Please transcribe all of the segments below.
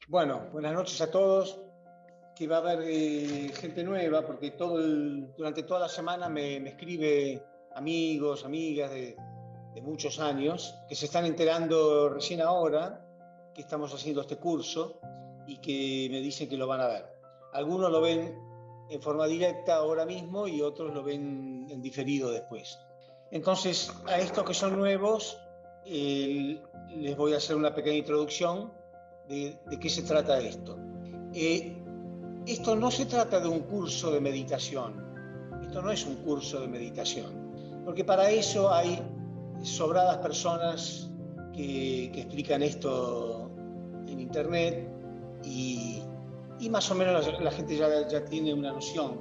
Bueno, buenas noches a todos. Que va a haber gente nueva porque durante toda la semana me escribe amigos, amigas de muchos años que se están enterando recién ahora que estamos haciendo este curso y que me dicen que lo van a ver. Algunos lo ven en forma directa ahora mismo y otros lo ven en diferido después. Entonces, a estos que son nuevos, les voy a hacer una pequeña introducción de qué se trata esto. Esto no se trata de un curso de meditación, esto no es un curso de meditación, porque para eso hay sobradas personas que explican esto en internet y más o menos la gente ya tiene una noción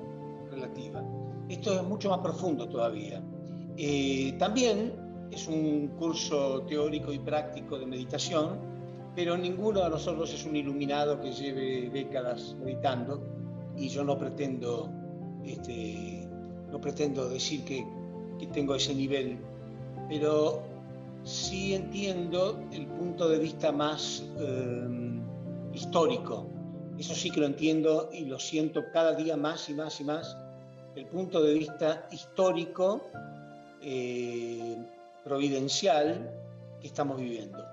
relativa. Esto es mucho más profundo todavía. También es un curso teórico y práctico de meditación, pero ninguno de nosotros es un iluminado que lleve décadas meditando y yo no pretendo decir que tengo ese nivel, pero sí entiendo el punto de vista más histórico. Eso sí que lo entiendo y lo siento cada día más y más y más, el punto de vista histórico, providencial que estamos viviendo.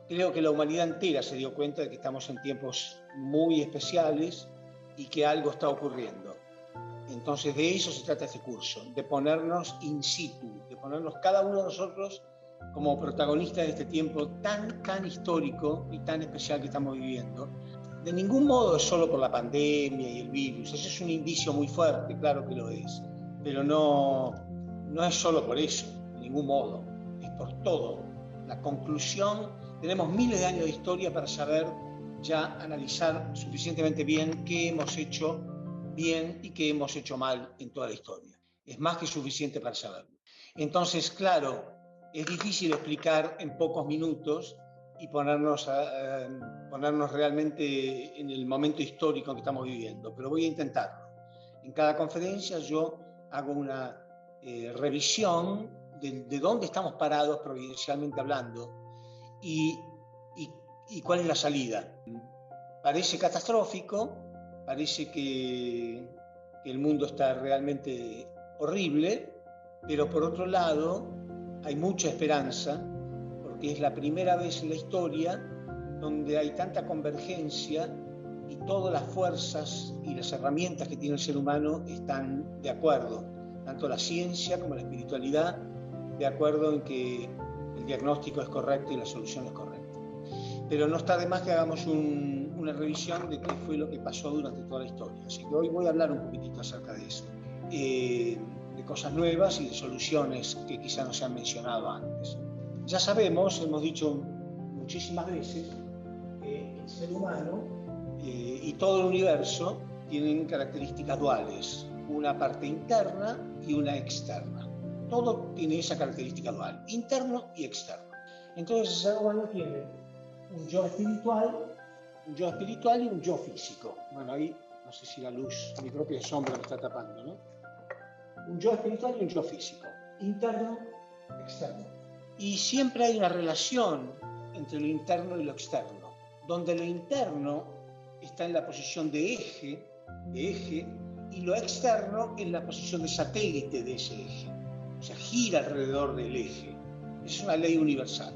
Creo que la humanidad entera se dio cuenta de que estamos en tiempos muy especiales y que algo está ocurriendo. Entonces de eso se trata este curso, de ponernos in situ, de ponernos cada uno de nosotros como protagonistas de este tiempo tan histórico y tan especial que estamos viviendo. De ningún modo es solo por la pandemia y el virus, ese es un indicio muy fuerte, claro que lo es, pero no es solo por eso, de ningún modo, es por todo. La conclusión, tenemos miles de años de historia para saber ya analizar suficientemente bien qué hemos hecho bien y qué hemos hecho mal en toda la historia. Es más que suficiente para saberlo. Entonces, claro, es difícil explicar en pocos minutos y ponernos realmente en el momento histórico que estamos viviendo, pero voy a intentarlo. En cada conferencia yo hago una revisión de dónde estamos parados providencialmente hablando y cuál es la salida. Parece catastrófico, parece que el mundo está realmente horrible, pero por otro lado hay mucha esperanza, porque es la primera vez en la historia donde hay tanta convergencia y todas las fuerzas y las herramientas que tiene el ser humano están de acuerdo, tanto la ciencia como la espiritualidad, de acuerdo en que el diagnóstico es correcto y la solución es correcta. Pero no está de más que hagamos una revisión de qué fue lo que pasó durante toda la historia. Así que hoy voy a hablar un poquitito acerca de eso, de cosas nuevas y de soluciones que quizá no se han mencionado antes. Ya sabemos, hemos dicho muchísimas veces, que el ser humano y todo el universo tienen características duales, una parte interna y una externa. Todo tiene esa característica dual, interno y externo. Entonces el ser humano tiene un yo espiritual y un yo físico. Bueno, ahí no sé si la luz, mi propia sombra me está tapando, ¿no? Un yo espiritual y un yo físico, interno, externo. Y siempre hay una relación entre lo interno y lo externo, donde lo interno está en la posición de eje, y lo externo en la posición de satélite de ese eje. O sea, gira alrededor del eje. Es una ley universal.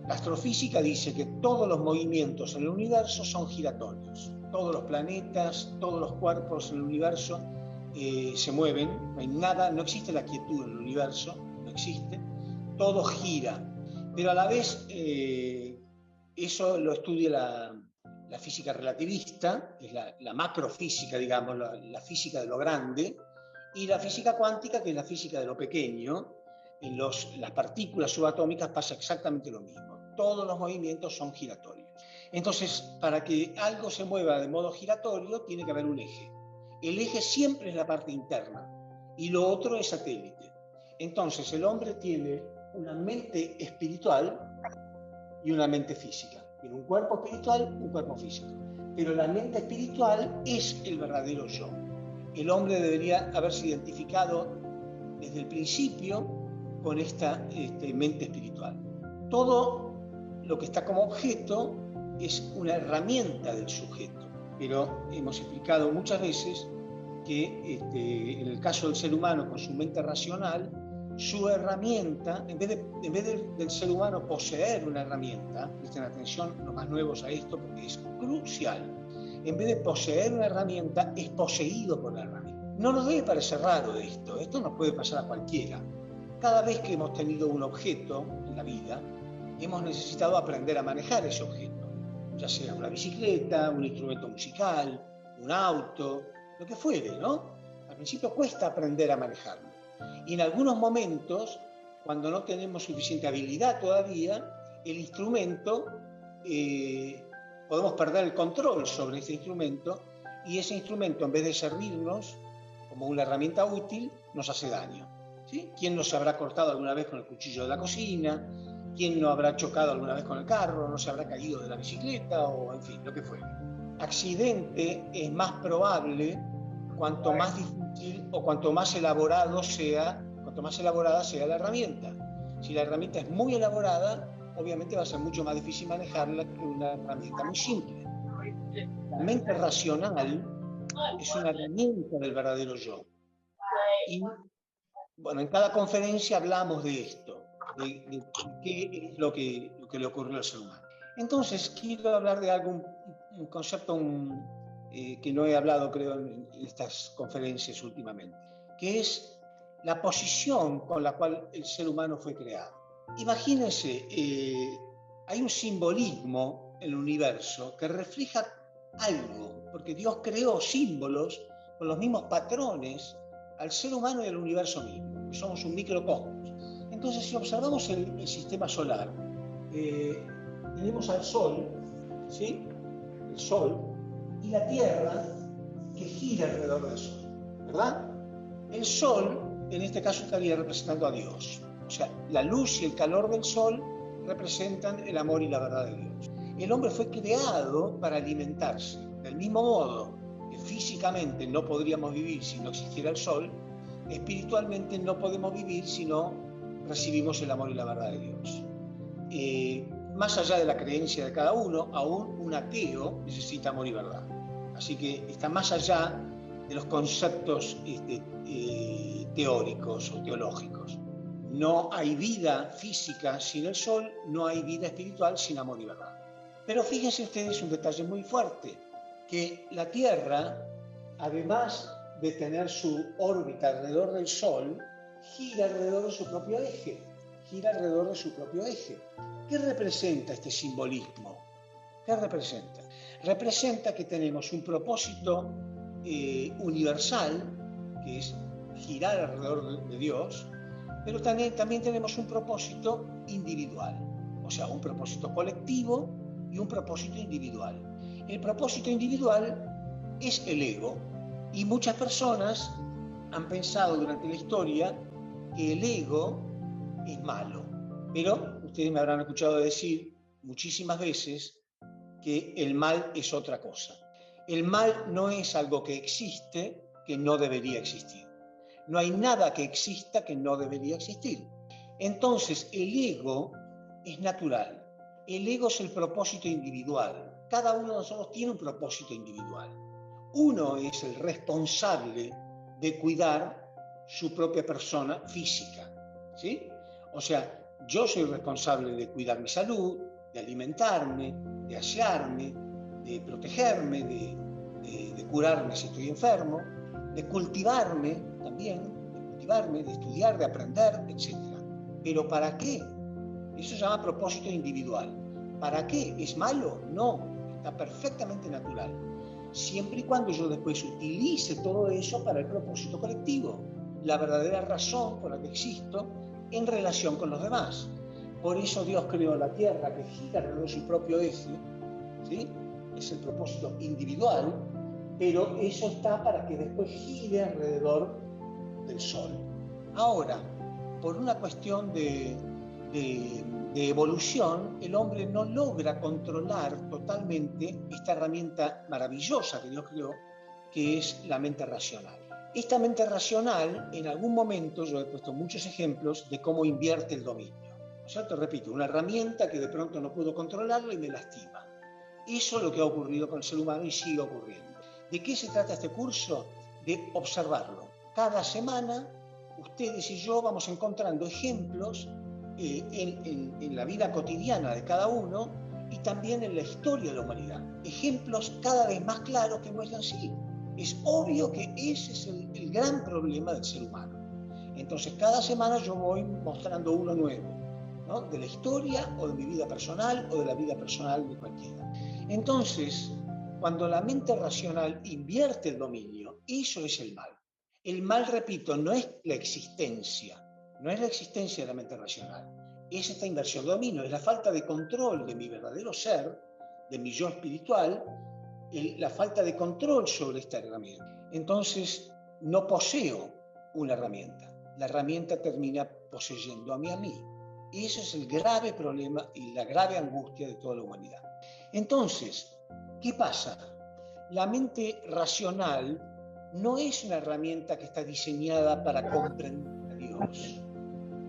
La astrofísica dice que todos los movimientos en el universo son giratorios. Todos los planetas, todos los cuerpos en el universo se mueven, no hay nada, no existe la quietud en el universo, no existe, todo gira. Pero a la vez eso lo estudia la física relativista, que es la macrofísica, digamos, la física de lo grande, y la física cuántica, que es la física de lo pequeño. En las partículas subatómicas pasa exactamente lo mismo. Todos los movimientos son giratorios. Entonces, para que algo se mueva de modo giratorio, tiene que haber un eje. El eje siempre es la parte interna y lo otro es satélite. Entonces, el hombre tiene una mente espiritual y una mente física. Tiene un cuerpo espiritual, un cuerpo físico. Pero la mente espiritual es el verdadero yo. El hombre debería haberse identificado desde el principio con esta mente espiritual. Todo lo que está como objeto es una herramienta del sujeto. Pero hemos explicado muchas veces que en el caso del ser humano con su mente racional, su herramienta, en vez del ser humano poseer una herramienta, presten atención los más nuevos a esto porque es crucial, en vez de poseer una herramienta, es poseído por la herramienta. No nos debe parecer raro esto nos puede pasar a cualquiera. Cada vez que hemos tenido un objeto en la vida, hemos necesitado aprender a manejar ese objeto, ya sea una bicicleta, un instrumento musical, un auto, lo que fuere, ¿no? Al principio cuesta aprender a manejarlo. Y en algunos momentos, cuando no tenemos suficiente habilidad todavía, el instrumento, podemos perder el control sobre ese instrumento y ese instrumento, en vez de servirnos como una herramienta útil, nos hace daño. ¿Sí? ¿Quién no se habrá cortado alguna vez con el cuchillo de la cocina? ¿Quién no habrá chocado alguna vez con el carro? ¿No se habrá caído de la bicicleta? O en fin, lo que fuere. Accidente es más probable cuanto más difícil o cuanto más elaborada sea la herramienta. Si la herramienta es muy elaborada, obviamente va a ser mucho más difícil manejarla que una herramienta muy simple. La mente racional es una herramienta del verdadero yo. Y bueno, en cada conferencia hablamos de esto, de qué es lo que le ocurrió al ser humano. Entonces, quiero hablar de algo, un concepto que no he hablado, creo, en estas conferencias últimamente, que es la posición con la cual el ser humano fue creado. Imagínense, hay un simbolismo en el universo que refleja algo, porque Dios creó símbolos con los mismos patrones al ser humano y al universo mismo. Somos un microcosmos. Entonces, si observamos el sistema solar, tenemos al Sol, ¿sí? El Sol, y la Tierra que gira alrededor del Sol, ¿verdad? El Sol, en este caso, estaría representando a Dios. O sea, la luz y el calor del Sol representan el amor y la verdad de Dios. El hombre fue creado para alimentarse. Del mismo modo que físicamente no podríamos vivir si no existiera el Sol, espiritualmente no podemos vivir si no recibimos el amor y la verdad de Dios. Más allá de la creencia de cada uno, aún un ateo necesita amor y verdad. Así que está más allá de los conceptos teóricos o teológicos. No hay vida física sin el Sol, no hay vida espiritual sin amor y verdad. Pero fíjense ustedes un detalle muy fuerte, que la Tierra, además de tener su órbita alrededor del Sol, gira alrededor de su propio eje. ¿Qué representa este simbolismo? ¿Qué representa? Representa que tenemos un propósito universal, que es girar alrededor de Dios, pero también tenemos un propósito individual, o sea, un propósito colectivo y un propósito individual. El propósito individual es el ego, y muchas personas han pensado durante la historia que el ego es malo. Pero ustedes me habrán escuchado decir muchísimas veces que el mal es otra cosa. El mal no es algo que existe que no debería existir. No hay nada que exista que no debería existir. Entonces, el ego es natural. El ego es el propósito individual. Cada uno de nosotros tiene un propósito individual. Uno es el responsable de cuidar su propia persona física, ¿sí? O sea, yo soy responsable de cuidar mi salud, de alimentarme, de asearme, de protegerme, de curarme si estoy enfermo, de cultivarme también, de estudiar, de aprender, etc. ¿Pero para qué? Eso se llama propósito individual. ¿Para qué? ¿Es malo? No, está perfectamente natural. Siempre y cuando yo después utilice todo eso para el propósito colectivo, la verdadera razón por la que existo en relación con los demás. Por eso Dios creó la Tierra que gira alrededor de su propio eje, ¿sí? Es el propósito individual, pero eso está para que después gire alrededor del Sol. Ahora, por una cuestión de evolución, el hombre no logra controlar totalmente esta herramienta maravillosa que Dios creó, que es la mente racional. Esta mente racional, en algún momento, yo he puesto muchos ejemplos de cómo invierte el dominio. ¿No es cierto? Repito, una herramienta que de pronto no puedo controlarla y me lastima. Eso es lo que ha ocurrido con el ser humano y sigue ocurriendo. ¿De qué se trata este curso? De observarlo. Cada semana, ustedes y yo vamos encontrando ejemplos en la vida cotidiana de cada uno y también en la historia de la humanidad. Ejemplos cada vez más claros que muestran sí. Es obvio que ese es el gran problema del ser humano. Entonces, cada semana yo voy mostrando uno nuevo, ¿no? De la historia o de mi vida personal o de la vida personal de cualquiera. Entonces, cuando la mente racional invierte el dominio, eso es el mal. El mal, repito, no es la existencia de la mente racional. Es esta inversión de dominio, es la falta de control de mi verdadero ser, de mi yo espiritual, la falta de control sobre esta herramienta. Entonces, no poseo una herramienta. La herramienta termina poseyéndome a mí. Y ese es el grave problema y la grave angustia de toda la humanidad. Entonces, ¿qué pasa? La mente racional no es una herramienta que está diseñada para comprender a Dios.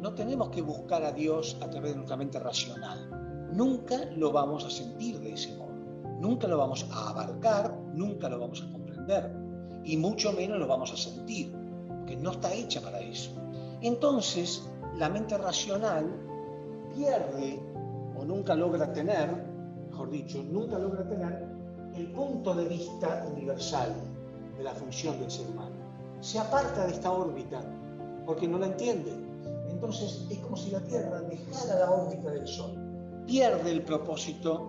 No tenemos que buscar a Dios a través de nuestra mente racional. Nunca lo vamos a sentir de ese modo. Nunca lo vamos a abarcar, nunca lo vamos a comprender. Y mucho menos lo vamos a sentir, porque no está hecha para eso. Entonces, la mente racional pierde o nunca logra tener, mejor dicho, nunca logra tener el punto de vista universal de la función del ser humano. Se aparta de esta órbita porque no la entiende. Entonces es como si la Tierra dejara la órbita del Sol. Pierde el propósito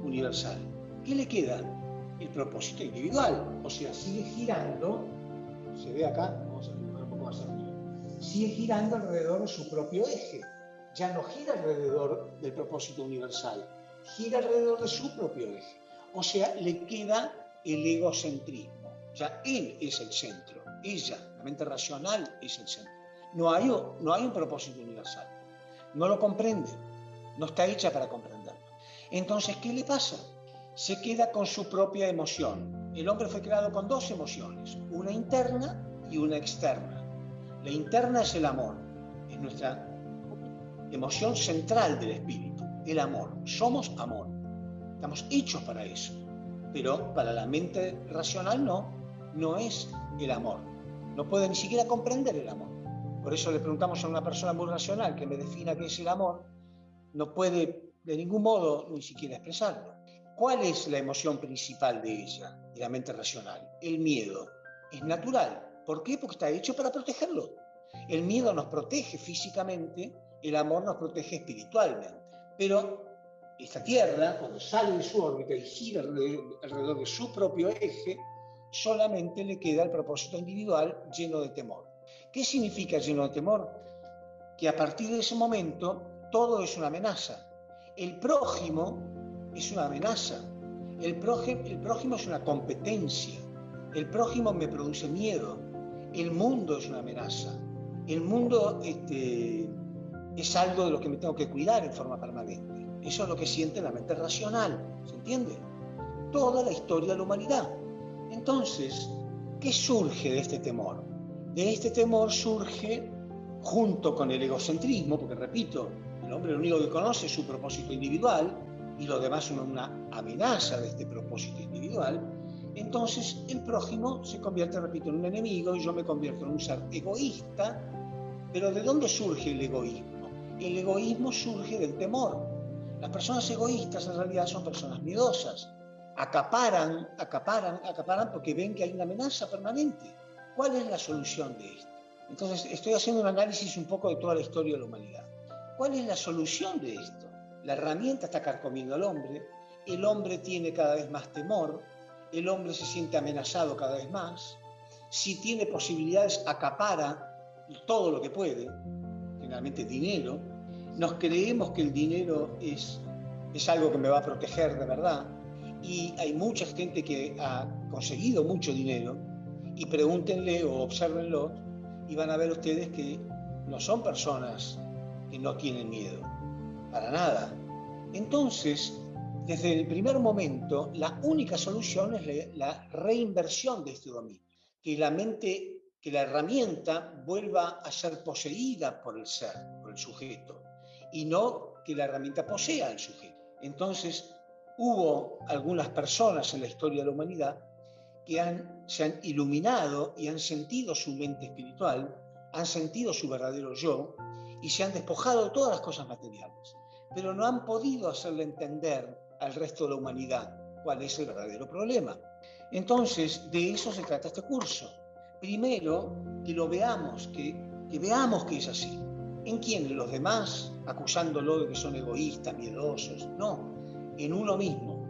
universal. ¿Qué le queda? El propósito individual. O sea, sigue girando, se ve acá, vamos a dibujar un poco más arriba, sigue girando alrededor de su propio eje. Ya no gira alrededor del propósito universal, gira alrededor de su propio eje. O sea, le queda el egocentrismo. Ya él es el centro, ella, la mente racional, es el centro. No hay un propósito universal. No lo comprende, no está hecha para comprenderlo. Entonces, ¿qué le pasa? Se queda con su propia emoción. El hombre fue creado con dos emociones, una interna y una externa. La interna es el amor, es nuestra emoción central del espíritu, el amor. Somos amor. Estamos hechos para eso. Pero para la mente racional no es el amor. No puede ni siquiera comprender el amor. Por eso le preguntamos a una persona muy racional que me defina qué es el amor, no puede de ningún modo ni siquiera expresarlo. ¿Cuál es la emoción principal de ella, de la mente racional? El miedo. Es natural. ¿Por qué? Porque está hecho para protegerlo. El miedo nos protege físicamente, el amor nos protege espiritualmente. Pero esta Tierra, cuando sale de su órbita y gira alrededor de su propio eje, solamente le queda el propósito individual lleno de temor. ¿Qué significa lleno de temor? Que a partir de ese momento todo es una amenaza. El prójimo es una amenaza. El prójimo es una competencia. El prójimo me produce miedo. El mundo es una amenaza. El mundo es algo de lo que me tengo que cuidar en forma permanente. Eso es lo que siente la mente racional. ¿Se entiende? Toda la historia de la humanidad. Entonces, ¿qué surge de este temor? De este temor surge, junto con el egocentrismo, porque repito, el hombre lo único que conoce es su propósito individual y lo demás es una amenaza de este propósito individual. Entonces el prójimo se convierte, repito, en un enemigo y yo me convierto en un ser egoísta. Pero ¿de dónde surge el egoísmo? El egoísmo surge del temor. Las personas egoístas en realidad son personas miedosas. Acaparan porque ven que hay una amenaza permanente. ¿Cuál es la solución de esto? Entonces estoy haciendo un análisis un poco de toda la historia de la humanidad. ¿Cuál es la solución de esto? La herramienta está carcomiendo al hombre, el hombre tiene cada vez más temor, el hombre se siente amenazado cada vez más, si tiene posibilidades acapara todo lo que puede, generalmente dinero, nos creemos que el dinero es algo que me va a proteger de verdad, y hay mucha gente que ha conseguido mucho dinero, y pregúntenle o obsérvenlo, y van a ver ustedes que no son personas que no tienen miedo, para nada. Entonces, desde el primer momento, la única solución es la reinversión de este dominio, que la herramienta vuelva a ser poseída por el ser, por el sujeto, y no que la herramienta posea al sujeto. Entonces, Hubo algunas personas en la historia de la humanidad que se han iluminado y han sentido su mente espiritual, han sentido su verdadero yo y se han despojado de todas las cosas materiales, pero no han podido hacerle entender al resto de la humanidad cuál es el verdadero problema. Entonces, de eso se trata este curso. Primero, que lo veamos, que veamos que es así. ¿En quién? ¿En los demás? Acusándolo de que son egoístas, miedosos. No, en uno mismo.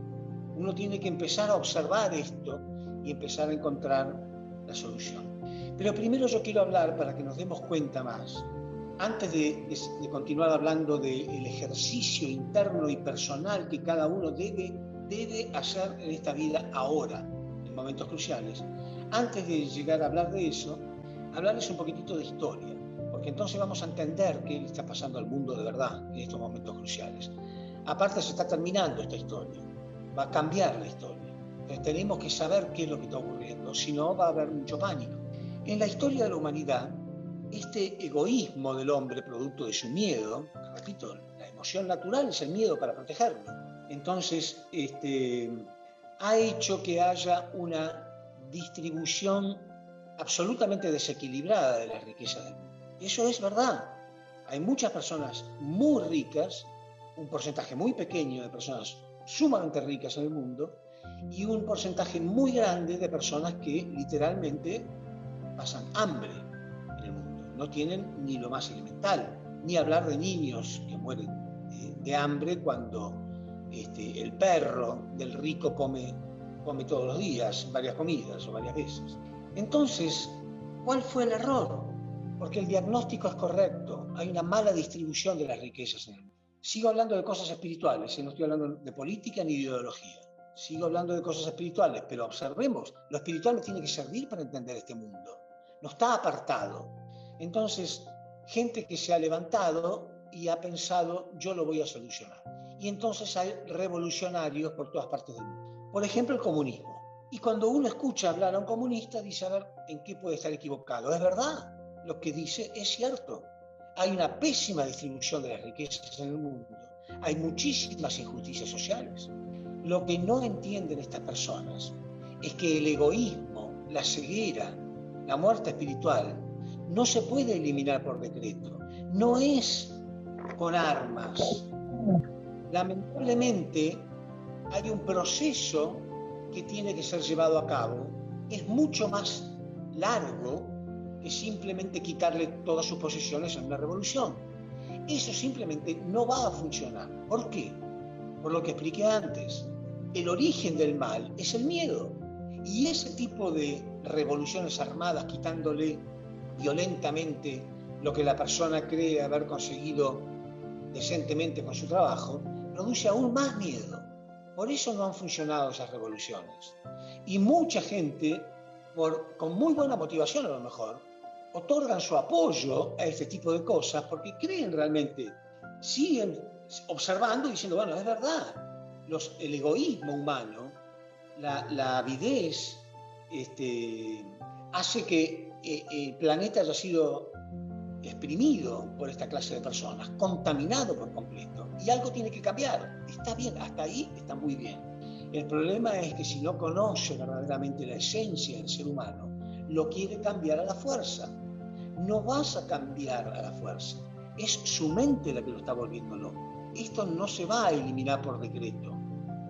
Uno tiene que empezar a observar esto y empezar a encontrar la solución. Pero primero yo quiero hablar, para que nos demos cuenta más, antes de continuar hablando del ejercicio interno y personal que cada uno debe hacer en esta vida ahora, en momentos cruciales, antes de llegar a hablar de eso, hablarles un poquitito de historia, porque entonces vamos a entender qué le está pasando al mundo de verdad en estos momentos cruciales. Aparte se está terminando esta historia, va a cambiar la historia. Entonces tenemos que saber qué es lo que está ocurriendo, si no va a haber mucho pánico. En la historia de la humanidad, este egoísmo del hombre, producto de su miedo, repito, la emoción natural es el miedo para protegerlo, entonces ha hecho que haya una distribución absolutamente desequilibrada de las riquezas del mundo. Eso es verdad. Hay muchas personas muy ricas, un porcentaje muy pequeño de personas sumamente ricas en el mundo y un porcentaje muy grande de personas que literalmente pasan hambre en el mundo. No tienen ni lo más elemental, ni hablar de niños que mueren de hambre cuando el perro del rico come todos los días varias comidas o varias veces. Entonces, ¿cuál fue el error? Porque el diagnóstico es correcto, hay una mala distribución de las riquezas en el mundo. Sigo hablando de cosas espirituales, no estoy hablando de política ni de ideología. Sigo hablando de cosas espirituales, pero observemos, lo espiritual me tiene que servir para entender este mundo. No está apartado. Entonces, gente que se ha levantado y ha pensado, yo lo voy a solucionar. Y entonces hay revolucionarios por todas partes del mundo. Por ejemplo, el comunismo. Y cuando uno escucha hablar a un comunista, dice, a ver, ¿en qué puede estar equivocado? Es verdad, lo que dice es cierto. Hay una pésima distribución de las riquezas en el mundo. Hay muchísimas injusticias sociales. Lo que no entienden estas personas es que el egoísmo, la ceguera, la muerte espiritual, no se puede eliminar por decreto. No es con armas. Lamentablemente, hay un proceso que tiene que ser llevado a cabo. Es mucho más largo que simplemente quitarle todas sus posesiones en una revolución. Eso simplemente no va a funcionar. ¿Por qué? Por lo que expliqué antes. El origen del mal es el miedo. Y ese tipo de revoluciones armadas, quitándole violentamente lo que la persona cree haber conseguido decentemente con su trabajo, produce aún más miedo. Por eso no han funcionado esas revoluciones. Y mucha gente, con muy buena motivación a lo mejor, otorgan su apoyo a este tipo de cosas porque creen realmente, siguen observando y diciendo, bueno, es verdad, el egoísmo humano, la avidez, hace que el planeta haya sido exprimido por esta clase de personas, contaminado por completo, y algo tiene que cambiar. Está bien, hasta ahí está muy bien. El problema es que si no conoce verdaderamente la esencia del ser humano, lo quiere cambiar a la fuerza. No vas a cambiar a la fuerza, es su mente la que lo está volviendo loco. Esto no se va a eliminar por decreto,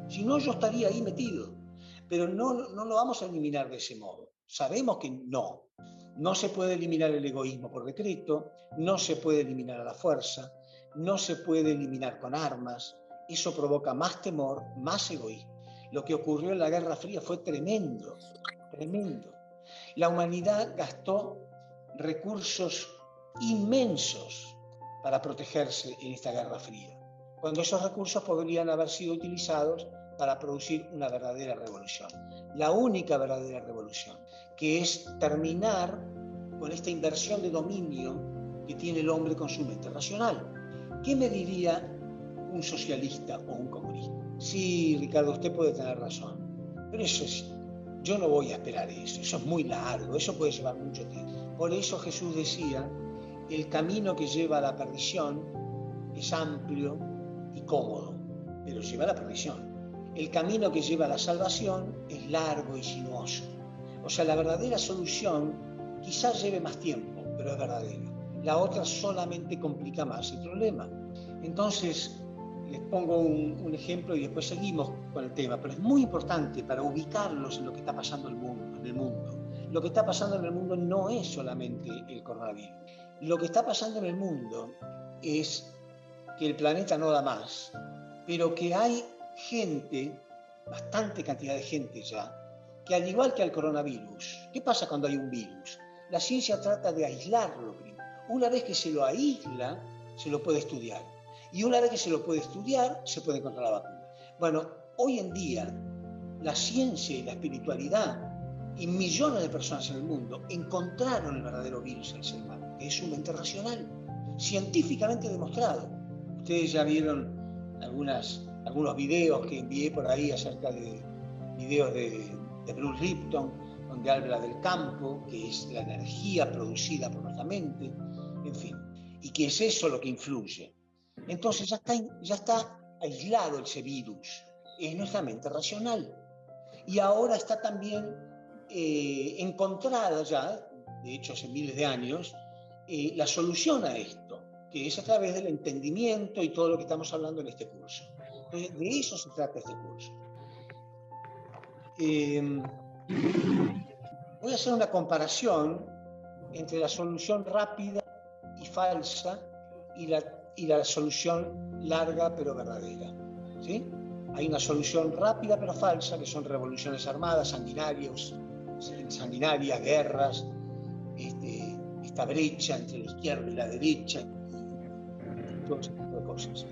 si no yo estaría ahí metido, pero no lo vamos a eliminar de ese modo. Sabemos que no se puede eliminar el egoísmo por decreto, no se puede eliminar a la fuerza, no se puede eliminar con armas. Eso provoca más temor, más egoísmo. Lo que ocurrió en la Guerra Fría fue tremendo, tremendo. La humanidad gastó recursos inmensos para protegerse en esta Guerra Fría, cuando esos recursos podrían haber sido utilizados para producir una verdadera revolución. La única verdadera revolución, que es terminar con esta inversión de dominio que tiene el hombre con su mente racional. ¿Qué me diría un socialista o un comunista? Sí, Ricardo, usted puede tener razón, pero yo no voy a esperar eso es muy largo, eso puede llevar mucho tiempo. Por eso Jesús decía, el camino que lleva a la perdición es amplio y cómodo, pero lleva a la perdición. El camino que lleva a la salvación es largo y sinuoso. O sea, la verdadera solución quizás lleve más tiempo, pero es verdadera. La otra solamente complica más el problema. Entonces, les pongo un ejemplo y después seguimos con el tema, pero es muy importante para ubicarlos en lo que está pasando en el mundo. Lo que está pasando en el mundo no es solamente el coronavirus. Lo que está pasando en el mundo es que el planeta no da más, pero que hay gente, bastante cantidad de gente ya, que al igual que al coronavirus, ¿qué pasa cuando hay un virus? La ciencia trata de aislarlo primero. Una vez que se lo aísla, se lo puede estudiar. Y una vez que se lo puede estudiar, se puede encontrar la vacuna. Bueno, hoy en día, la ciencia y la espiritualidad y millones de personas en el mundo encontraron el verdadero virus del ser humano, que es su mente racional, científicamente demostrado. Ustedes ya vieron algunos videos que envié por ahí acerca de videos de Bruce Lipton, donde habla del campo, que es la energía producida por nuestra mente, en fin, y que es eso lo que influye. Entonces ya está aislado ese virus, es nuestra mente racional. Y ahora está también encontrada ya, de hecho hace miles de años, la solución a esto, que es a través del entendimiento y todo lo que estamos hablando en este curso. Entonces, de eso se trata este curso. Voy a hacer una comparación entre la solución rápida y falsa y la solución larga pero verdadera. ¿Sí? Hay una solución rápida pero falsa, que son revoluciones armadas, sanguinarias, guerras, esta brecha entre la izquierda y la derecha, y todo ese tipo de cosas.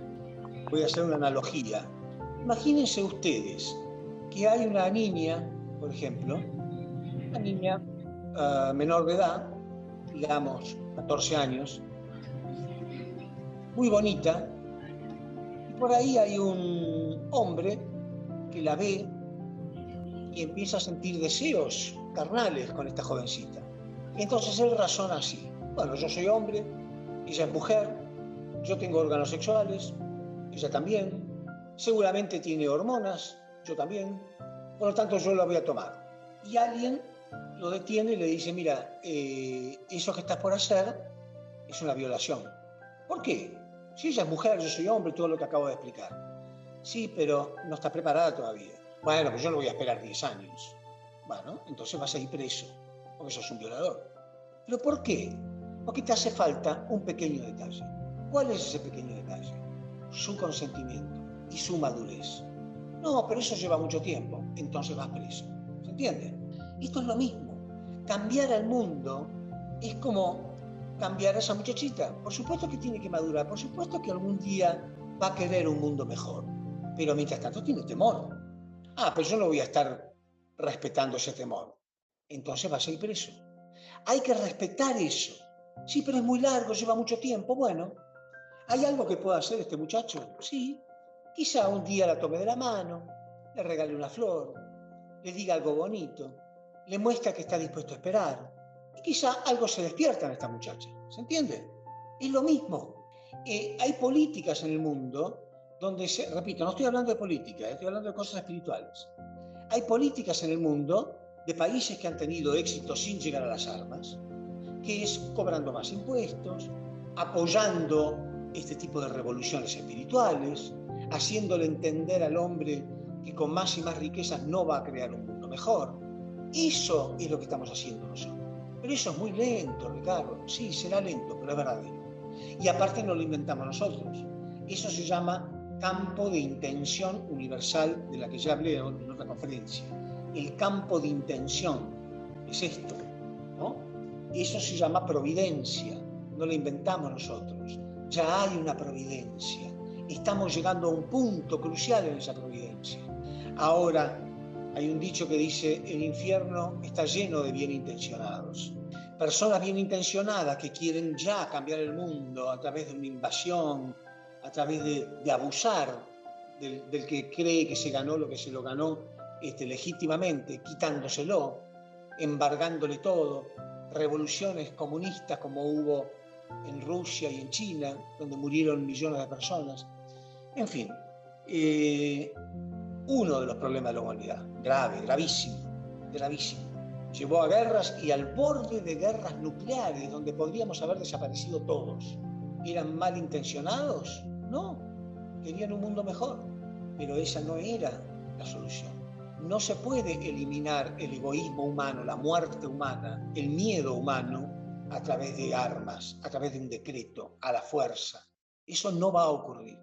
Voy a hacer una analogía. Imagínense ustedes que hay una niña, por ejemplo, una niña menor de edad, digamos 14 años, muy bonita, y por ahí hay un hombre que la ve y empieza a sentir deseos carnales con esta jovencita. Y entonces él razona así: bueno, yo soy hombre, ella es mujer, yo tengo órganos sexuales, ella también, seguramente tiene hormonas, yo también, por lo tanto yo la voy a tomar. Y alguien lo detiene y le dice: mira, eso que estás por hacer es una violación. ¿Por qué? Si ella es mujer, yo soy hombre, todo lo que acabo de explicar. Sí, pero no está preparada todavía. Bueno, pues yo no voy a esperar 10 años. Bueno, entonces vas a ir preso, porque sos un violador. ¿Pero por qué? Porque te hace falta un pequeño detalle. ¿Cuál es ese pequeño detalle? Su consentimiento y su madurez. No, pero eso lleva mucho tiempo, entonces vas preso. ¿Se entiende? Esto es lo mismo. Cambiar al mundo es como cambiar a esa muchachita. Por supuesto que tiene que madurar, por supuesto que algún día va a querer un mundo mejor, pero mientras tanto tiene temor. Ah, pero yo no voy a estar respetando ese temor. Entonces vas a ir preso. Hay que respetar eso. Sí, pero es muy largo, lleva mucho tiempo. Bueno, ¿hay algo que pueda hacer este muchacho? Sí. Quizá un día la tome de la mano, le regale una flor, le diga algo bonito, le muestra que está dispuesto a esperar. Y quizá algo se despierta en esta muchacha. ¿Se entiende? Es lo mismo. Hay políticas en el mundo donde repito, no estoy hablando de política, estoy hablando de cosas espirituales. Hay políticas en el mundo de países que han tenido éxito sin llegar a las armas, que es cobrando más impuestos, apoyando este tipo de revoluciones espirituales, haciéndole entender al hombre que con más y más riquezas no va a crear un mundo mejor. Eso es lo que estamos haciendo nosotros. Pero eso es muy lento, Ricardo. Sí, será lento, pero es verdadero. Y aparte no lo inventamos nosotros. Eso se llama campo de intención universal, de la que ya hablé en otra conferencia. El campo de intención es esto, ¿no? Eso se llama providencia, no lo inventamos nosotros. Ya hay una providencia. Estamos llegando a un punto crucial en esa providencia. Ahora, hay un dicho que dice: el infierno está lleno de bien intencionados. Personas bien intencionadas que quieren ya cambiar el mundo a través de una invasión, a través de abusar del que cree que se ganó lo que se lo ganó legítimamente, quitándoselo, embargándole todo, revoluciones comunistas como hubo en Rusia y en China, donde murieron millones de personas. En fin, uno de los problemas de la humanidad, grave, gravísimo, gravísimo. Llevó a guerras y al borde de guerras nucleares, donde podríamos haber desaparecido todos. ¿Eran malintencionados? No, querían un mundo mejor, pero esa no era la solución. No se puede eliminar el egoísmo humano, la muerte humana, el miedo humano a través de armas, a través de un decreto, a la fuerza. Eso no va a ocurrir.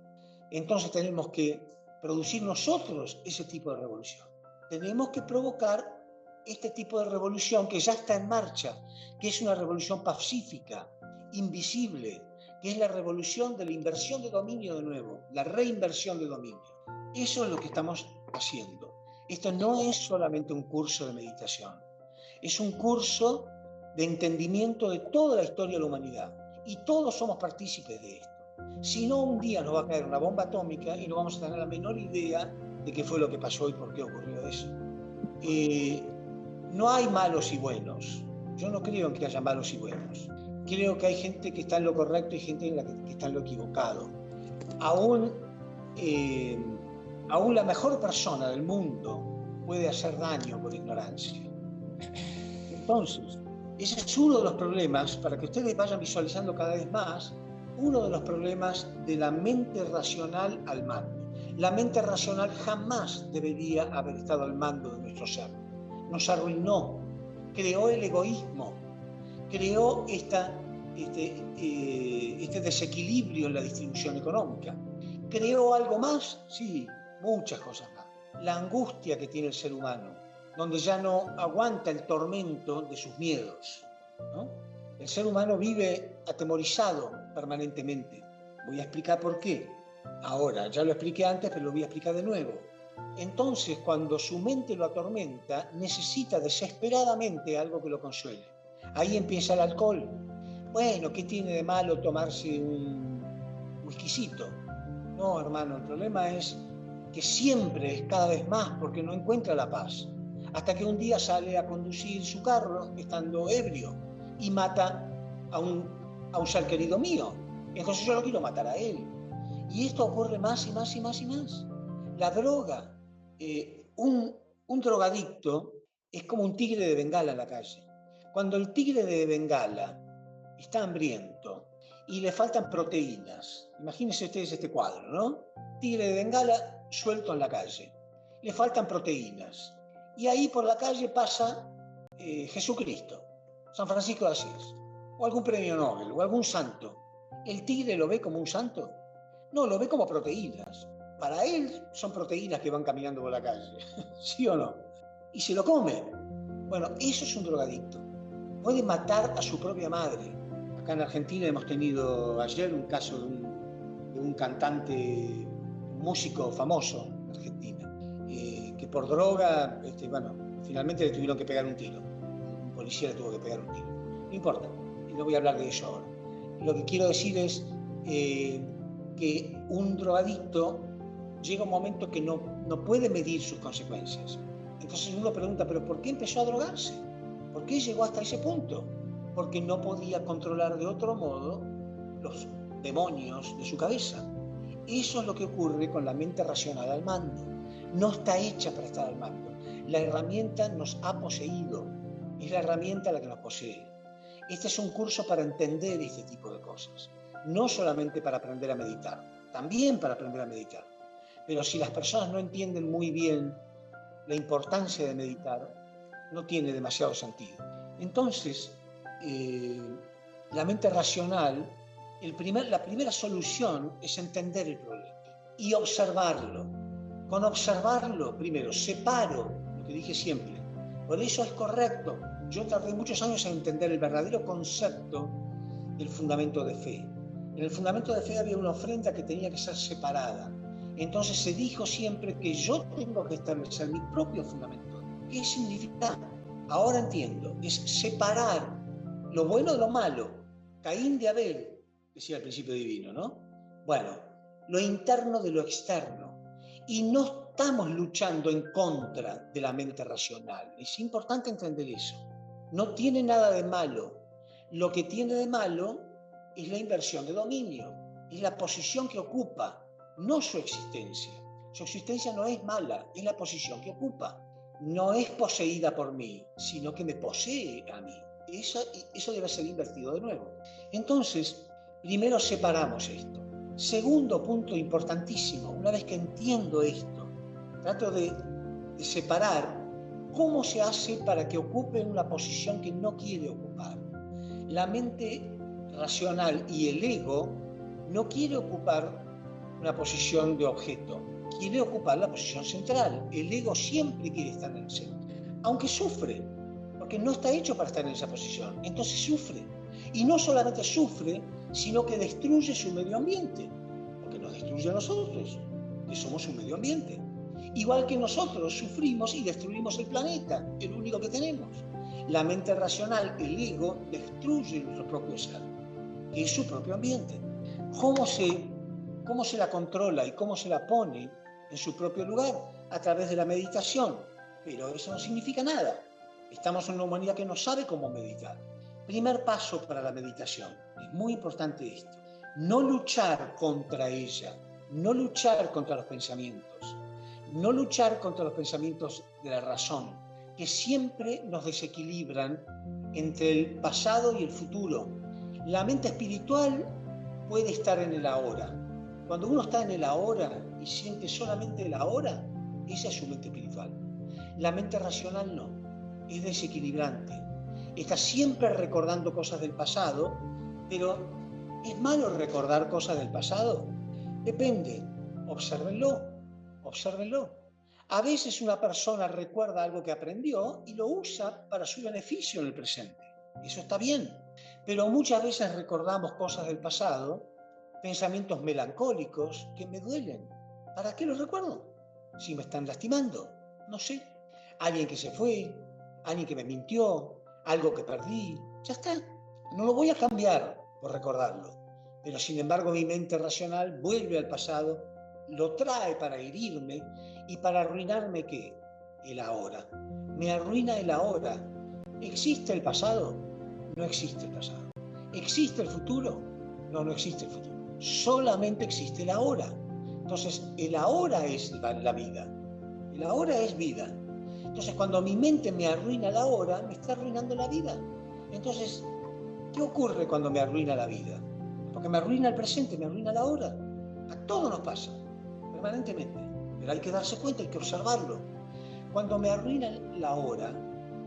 Entonces tenemos que producir nosotros ese tipo de revolución. Tenemos que provocar este tipo de revolución que ya está en marcha, que es una revolución pacífica, invisible, que es la revolución de la inversión de dominio de nuevo, la reinversión de dominio. Eso es lo que estamos haciendo. Esto no es solamente un curso de meditación, es un curso de entendimiento de toda la historia de la humanidad y todos somos partícipes de esto. Si no, un día nos va a caer una bomba atómica y no vamos a tener la menor idea de qué fue lo que pasó y por qué ocurrió eso. No hay malos y buenos. Yo no creo en que haya malos y buenos. Creo que hay gente que está en lo correcto y gente que está en lo equivocado. Aún la mejor persona del mundo puede hacer daño por ignorancia. Entonces, ese es uno de los problemas, para que ustedes vayan visualizando cada vez más, uno de los problemas de la mente racional al mando. La mente racional jamás debería haber estado al mando de nuestro ser. Nos arruinó, creó el egoísmo, creó este desequilibrio en la distribución económica. ¿Creó algo más? Sí, muchas cosas más. La angustia que tiene el ser humano, donde ya no aguanta el tormento de sus miedos, ¿no? El ser humano vive atemorizado permanentemente. Voy a explicar por qué. Ahora, ya lo expliqué antes, pero lo voy a explicar de nuevo. Entonces, cuando su mente lo atormenta, necesita desesperadamente algo que lo consuele. Ahí empieza el alcohol. Bueno, ¿qué tiene de malo tomarse un whiskycito? No, hermano, el problema es que siempre es cada vez más porque no encuentra la paz. Hasta que un día sale a conducir su carro estando ebrio y mata a un ser querido mío. Entonces yo lo quiero matar a él. Y esto ocurre más y más y más y más. La droga, un drogadicto es como un tigre de Bengala en la calle. Cuando el tigre de Bengala está hambriento y le faltan proteínas, imagínense ustedes este cuadro, ¿no? Tigre de Bengala suelto en la calle, le faltan proteínas. Y ahí por la calle pasa Jesucristo, San Francisco de Asís, o algún premio Nobel, o algún santo. ¿El tigre lo ve como un santo? No, lo ve como proteínas. Para él son proteínas que van caminando por la calle, ¿sí o no? Y se lo come. Bueno, eso es un drogadicto. Puede matar a su propia madre. Acá en Argentina hemos tenido ayer un caso de un cantante, un músico famoso en Argentina, que por droga, finalmente le tuvieron que pegar un tiro. Un policía le tuvo que pegar un tiro. No importa, no voy a hablar de eso ahora. Lo que quiero decir es que un drogadicto llega un momento que no puede medir sus consecuencias. Entonces uno pregunta, ¿pero por qué empezó a drogarse? ¿Por qué llegó hasta ese punto? Porque no podía controlar de otro modo los demonios de su cabeza. Eso es lo que ocurre con la mente racional al mando. No está hecha para estar al mando. La herramienta nos ha poseído. Es la herramienta la que nos posee. Este es un curso para entender este tipo de cosas. No solamente para aprender a meditar, también para aprender a meditar. Pero si las personas no entienden muy bien la importancia de meditar, no tiene demasiado sentido. Entonces, la mente racional, la primera solución es entender el problema y observarlo. Con observarlo, primero, separo lo que dije siempre. Por eso es correcto. Yo tardé muchos años en entender el verdadero concepto del fundamento de fe. En el fundamento de fe había una ofrenda que tenía que ser separada. Entonces se dijo siempre que yo tengo que establecer mi propio fundamento. ¿Qué significa? Ahora entiendo. Es separar lo bueno de lo malo. Caín de Abel, decía el principio divino, ¿no? Bueno, lo interno de lo externo. Y no estamos luchando en contra de la mente racional. Es importante entender eso. No tiene nada de malo. Lo que tiene de malo es la inversión de dominio, es la posición que ocupa, no su existencia. Su existencia no es mala, es la posición que ocupa. No es poseída por mí, sino que me posee a mí. Eso debe ser invertido de nuevo. Entonces, primero separamos esto. Segundo punto importantísimo, una vez que entiendo esto, trato de separar cómo se hace para que ocupe una posición que no quiere ocupar. La mente racional y el ego no quiere ocupar una posición de objeto, quiere ocupar la posición central. El ego siempre quiere estar en el centro, aunque sufre, porque no está hecho para estar en esa posición, entonces sufre. Y no solamente sufre, sino que destruye su medio ambiente, porque nos destruye a nosotros, que somos un medio ambiente. Igual que nosotros sufrimos y destruimos el planeta, el único que tenemos. La mente racional, el ego, destruye nuestro propio ser, que es su propio ambiente. ¿Cómo se la controla y cómo se la pone en su propio lugar? A través de la meditación. Pero eso no significa nada. Estamos en una humanidad que no sabe cómo meditar. Primer paso para la meditación. Es muy importante esto. No luchar contra ella. No luchar contra los pensamientos. No luchar contra los pensamientos de la razón, que siempre nos desequilibran entre el pasado y el futuro. La mente espiritual puede estar en el ahora. Cuando uno está en el ahora y siente solamente el ahora, esa es su mente espiritual. La mente racional no, es desequilibrante. Está siempre recordando cosas del pasado, pero ¿es malo recordar cosas del pasado? Depende, obsérvenlo. A veces una persona recuerda algo que aprendió y lo usa para su beneficio en el presente. Eso está bien. Pero muchas veces recordamos cosas del pasado, pensamientos melancólicos que me duelen. ¿Para qué los recuerdo? Si me están lastimando, no sé. Alguien que se fue, alguien que me mintió, algo que perdí, ya está. No lo voy a cambiar por recordarlo. Pero sin embargo mi mente racional vuelve al pasado, lo trae para herirme y para arruinarme, ¿qué? El ahora. Me arruina el ahora. ¿Existe el pasado? No existe el pasado. ¿Existe el futuro? No, no existe el futuro. Solamente existe el ahora. Entonces, el ahora es la vida. El ahora es vida. Entonces, cuando mi mente me arruina la hora, me está arruinando la vida. Entonces, ¿qué ocurre cuando me arruina la vida? Porque me arruina el presente, me arruina la hora. A todos nos pasa, permanentemente. Pero hay que darse cuenta, hay que observarlo. Cuando me arruina la hora,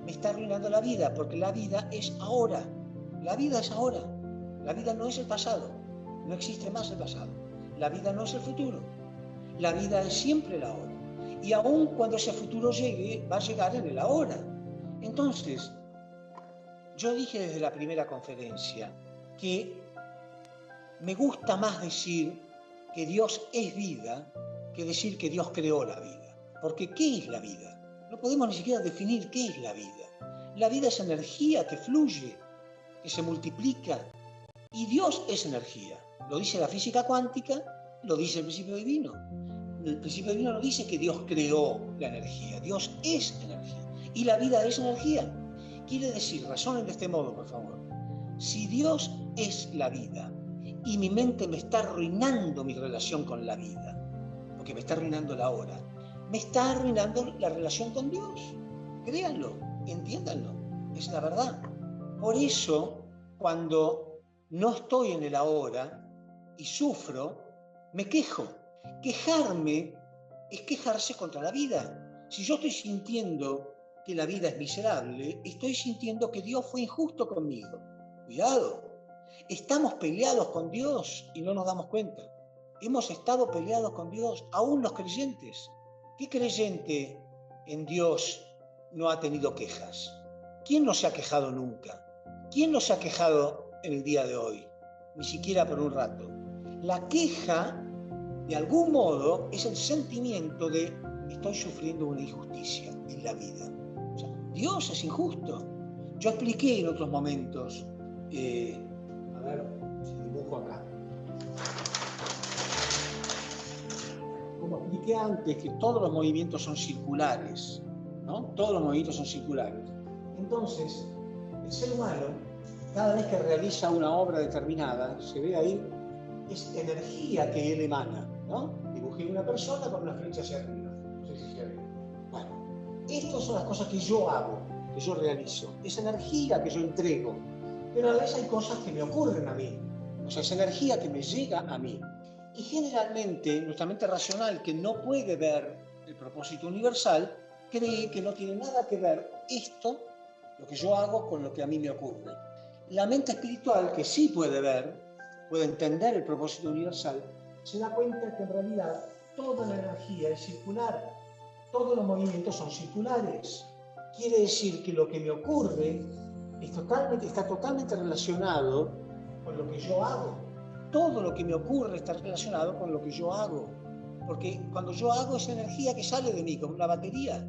me está arruinando la vida, porque la vida es ahora. La vida es ahora. La vida no es el pasado. No existe más el pasado. La vida no es el futuro. La vida es siempre el ahora. Y aun cuando ese futuro llegue, va a llegar en el ahora. Entonces, yo dije desde la primera conferencia que me gusta más decir que Dios es vida que decir que Dios creó la vida. Porque ¿qué es la vida? No podemos ni siquiera definir qué es la vida. La vida es energía que fluye, que se multiplica. Y Dios es energía. Lo dice la física cuántica, lo dice el principio divino. El principio divino no dice que Dios creó la energía. Dios es energía. Y la vida es energía. Quiere decir, razonen de este modo, por favor. Si Dios es la vida y mi mente me está arruinando mi relación con la vida, porque me está arruinando la hora, me está arruinando la relación con Dios. Créanlo, entiéndanlo, es la verdad. Por eso, cuando no estoy en el ahora y sufro, me quejo. Quejarme es quejarse contra la vida. Si yo estoy sintiendo que la vida es miserable, estoy sintiendo que Dios fue injusto conmigo. Cuidado, estamos peleados con Dios y no nos damos cuenta. Hemos estado peleados con Dios, aún los creyentes. ¿Qué creyente en Dios no ha tenido quejas? ¿Quién no se ha quejado nunca? ¿Quién no se ha quejado en el día de hoy? Ni siquiera por un rato. La queja, de algún modo, es el sentimiento de estoy sufriendo una injusticia en la vida. O sea, Dios es injusto. Yo expliqué en otros momentos, a ver si dibujo acá. Como expliqué antes, que todos los movimientos son circulares, ¿no? Todos los movimientos son circulares. Entonces, el ser humano, cada vez que realiza una obra determinada, se ve ahí, es energía que él emana, ¿no? dibujé una persona con una flecha hacia arriba. No sé si se ve. Bueno, estas son las cosas que yo hago, que yo realizo. Es energía que yo entrego. Pero a la vez hay cosas que me ocurren a mí. O sea, es energía que me llega a mí. Y generalmente nuestra mente racional, que no puede ver el propósito universal, cree que no tiene nada que ver esto, lo que yo hago, con lo que a mí me ocurre. La mente espiritual, que sí puede ver, puede entender el propósito universal, se da cuenta que en realidad toda la energía es circular, todos los movimientos son circulares. Quiere decir que lo que me ocurre está totalmente relacionado con lo que yo hago. Todo lo que me ocurre está relacionado con lo que yo hago. Porque cuando yo hago esa energía que sale de mí, como una batería,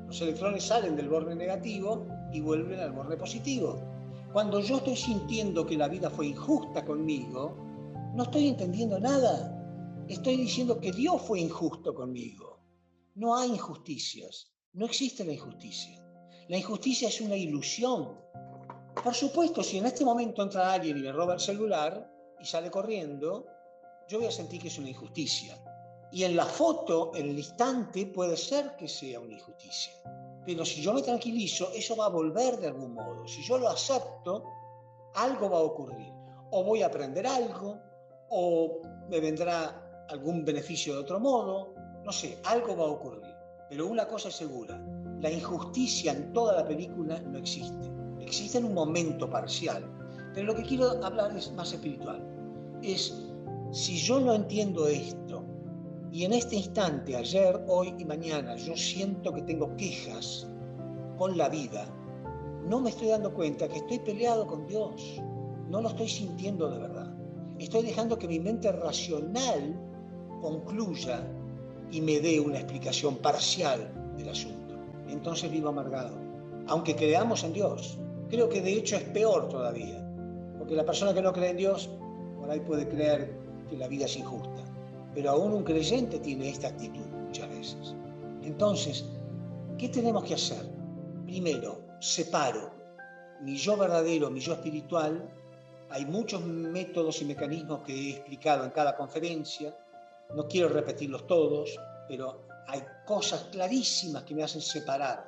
los electrones salen del borde negativo y vuelven al borde positivo. Cuando yo estoy sintiendo que la vida fue injusta conmigo, no estoy entendiendo nada. Estoy diciendo que Dios fue injusto conmigo. No hay injusticias. No existe la injusticia. La injusticia es una ilusión. Por supuesto, si en este momento entra alguien y me roba el celular y sale corriendo, yo voy a sentir que es una injusticia. Y en la foto, en el instante, puede ser que sea una injusticia. Pero si yo me tranquilizo, eso va a volver de algún modo. Si yo lo acepto, algo va a ocurrir. O voy a aprender algo, o me vendrá algún beneficio de otro modo. No sé, algo va a ocurrir. Pero una cosa es segura, la injusticia en toda la película no existe. Existe en un momento parcial. Pero lo que quiero hablar es más espiritual. Es, si yo no entiendo esto, y en este instante, ayer, hoy y mañana, yo siento que tengo quejas con la vida, no me estoy dando cuenta que estoy peleado con Dios. No lo estoy sintiendo de verdad. Estoy dejando que mi mente racional concluya y me dé una explicación parcial del asunto. Entonces vivo amargado. Aunque creamos en Dios, creo que de hecho es peor todavía. Porque la persona que no cree en Dios, por ahí puede creer que la vida es injusta. Pero aún un creyente tiene esta actitud muchas veces. Entonces, ¿qué tenemos que hacer? Primero, separo mi yo verdadero, mi yo espiritual. Hay muchos métodos y mecanismos que he explicado en cada conferencia. No quiero repetirlos todos, pero hay cosas clarísimas que me hacen separar.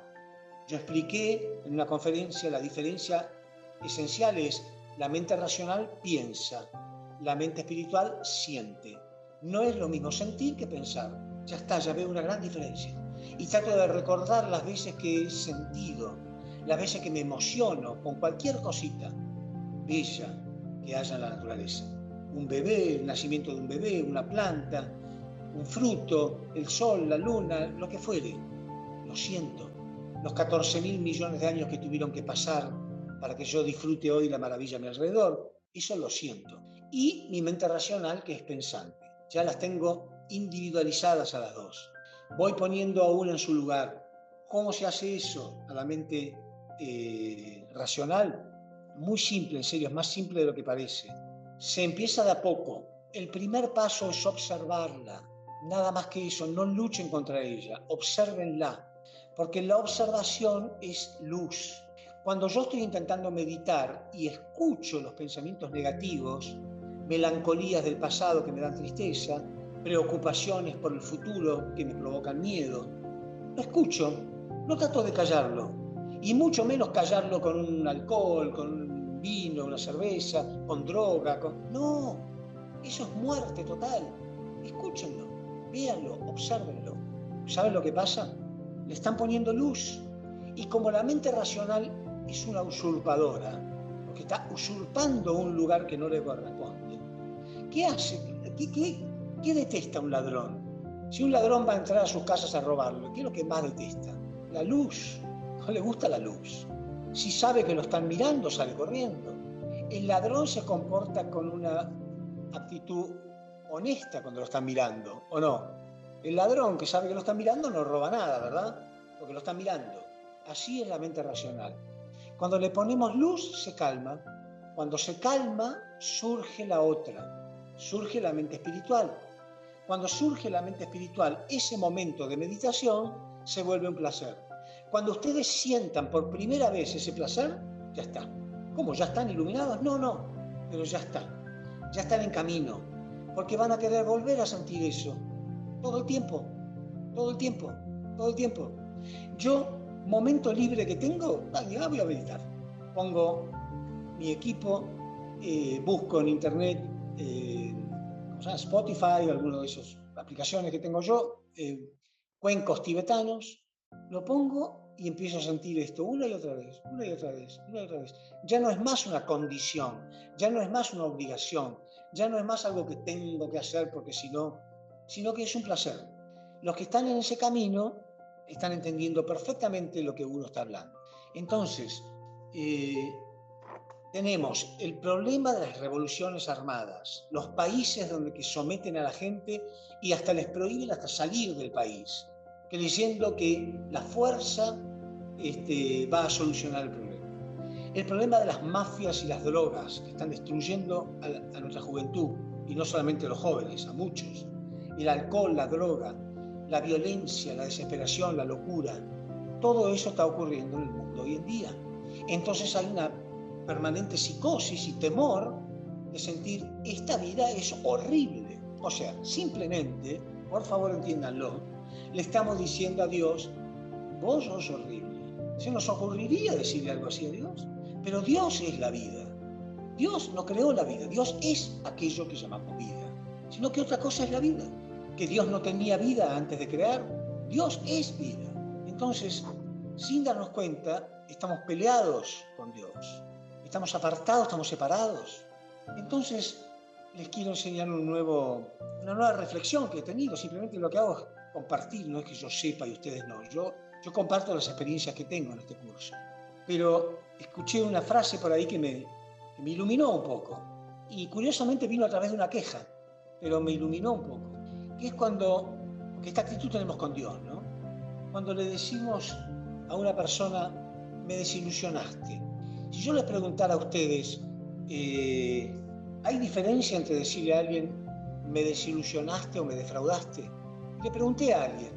Yo expliqué en una conferencia la diferencia esencial es la mente racional piensa, la mente espiritual siente. No es lo mismo sentir que pensar. Ya está, ya veo una gran diferencia. Y trato de recordar las veces que he sentido, las veces que me emociono con cualquier cosita bella que haya en la naturaleza. Un bebé, el nacimiento de un bebé, una planta, un fruto, el sol, la luna, lo que fuere. Lo siento. Los 14.000 millones de años que tuvieron que pasar para que yo disfrute hoy la maravilla a mi alrededor, eso lo siento. Y mi mente racional, que es pensante. Ya las tengo individualizadas a las dos. Voy poniendo a una en su lugar. ¿Cómo se hace eso a la mente racional? Muy simple, en serio, es más simple de lo que parece. Se empieza de a poco. El primer paso es observarla. Nada más que eso, no luchen contra ella, obsérvenla. Porque la observación es luz. Cuando yo estoy intentando meditar y escucho los pensamientos negativos, melancolías del pasado que me dan tristeza, preocupaciones por el futuro que me provocan miedo, lo escucho, no trato de callarlo, y mucho menos callarlo con un alcohol, con un vino, una cerveza, con droga, No, eso es muerte total. Escúchenlo, véanlo, obsérvenlo. ¿Saben lo que pasa? Le están poniendo luz, y como la mente racional es una usurpadora, porque está usurpando un lugar que no le corresponde, ¿qué hace? ¿Qué detesta un ladrón? Si un ladrón va a entrar a sus casas a robarlo, ¿qué es lo que más detesta? La luz. No le gusta la luz. Si sabe que lo están mirando, sale corriendo. El ladrón se comporta con una actitud honesta cuando lo están mirando, ¿o no? El ladrón que sabe que lo están mirando no roba nada, ¿verdad? Porque lo están mirando. Así es la mente racional. Cuando le ponemos luz, se calma. Cuando se calma, surge la otra. Surge la mente espiritual. Cuando surge la mente espiritual, ese momento de meditación se vuelve un placer. Cuando ustedes sientan por primera vez ese placer, ya está. ¿Cómo? ¿Ya están iluminados? No, pero ya está. Ya están en camino. Porque van a querer volver a sentir eso. todo el tiempo, todo el tiempo, todo el tiempo. Yo, momento libre que tengo, ya voy a meditar. Pongo mi equipo, busco en internet, Spotify, alguna de esas aplicaciones que tengo yo, cuencos tibetanos, lo pongo y empiezo a sentir esto una y otra vez, una y otra vez, una y otra vez. Ya no es más una condición, ya no es más una obligación, ya no es más algo que tengo que hacer porque si no, sino que es un placer. Los que están en ese camino están entendiendo perfectamente lo que uno está hablando. Entonces, tenemos el problema de las revoluciones armadas, los países donde que someten a la gente y hasta les prohíben hasta salir del país, creyendo que la fuerza va a solucionar el problema. El problema de las mafias y las drogas que están destruyendo a nuestra juventud, y no solamente a los jóvenes, a muchos. El alcohol, la droga, la violencia, la desesperación, la locura, todo eso está ocurriendo en el mundo hoy en día. Entonces hay una permanente psicosis y temor de sentir esta vida es horrible. O sea, simplemente, por favor entiéndanlo, le estamos diciendo a Dios, vos sos horrible. ¿Se nos ocurriría decirle algo así a Dios? Pero Dios es la vida. Dios no creó la vida, Dios es aquello que llamamos vida, sino que otra cosa es la vida. Que Dios no tenía vida antes de crear, Dios es vida. Entonces, sin darnos cuenta, estamos peleados con Dios. Estamos apartados, estamos separados. Entonces, les quiero enseñar una nueva reflexión que he tenido. Simplemente lo que hago es compartir, no es que yo sepa y ustedes no. Yo comparto las experiencias que tengo en este curso. Pero escuché una frase por ahí que me iluminó un poco. Y curiosamente vino a través de una queja, pero me iluminó un poco. Que es porque esta actitud tenemos con Dios, ¿no? Cuando le decimos a una persona, me desilusionaste. Si yo les preguntara a ustedes, ¿hay diferencia entre decirle a alguien, me desilusionaste o me defraudaste? Le pregunté a alguien,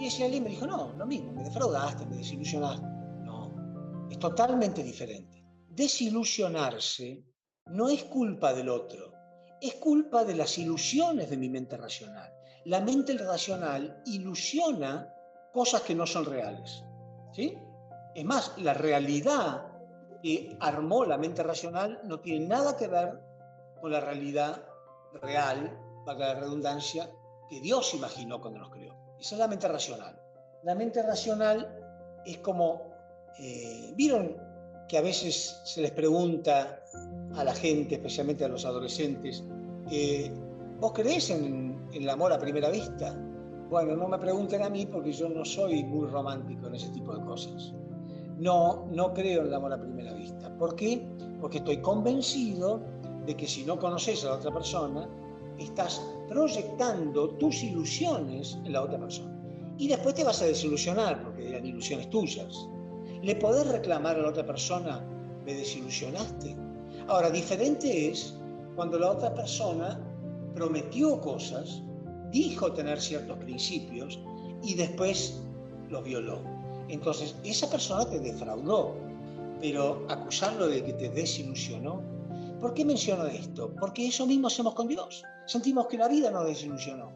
y ese alguien me dijo, no, lo mismo, me defraudaste, me desilusionaste. No, es totalmente diferente. Desilusionarse no es culpa del otro, es culpa de las ilusiones de mi mente racional. La mente racional ilusiona cosas que no son reales, ¿sí? Es más, la realidad que armó la mente racional no tiene nada que ver con la realidad real, para la redundancia, que Dios imaginó cuando nos creó. Esa es la mente racional. La mente racional es como, ¿vieron que a veces se les pregunta a la gente, especialmente a los adolescentes, ¿vos creés en el amor a primera vista? Bueno, no me pregunten a mí porque yo no soy muy romántico en ese tipo de cosas. No creo en el amor a primera vista. ¿Por qué? Porque estoy convencido de que si no conoces a la otra persona, estás proyectando tus ilusiones en la otra persona. Y después te vas a desilusionar porque eran ilusiones tuyas. ¿Le podés reclamar a la otra persona, me desilusionaste? Ahora, diferente es cuando la otra persona prometió cosas, dijo tener ciertos principios y después los violó. Entonces, esa persona te defraudó, pero acusarlo de que te desilusionó. ¿Por qué menciono esto? Porque eso mismo hacemos con Dios. Sentimos que la vida nos desilusionó,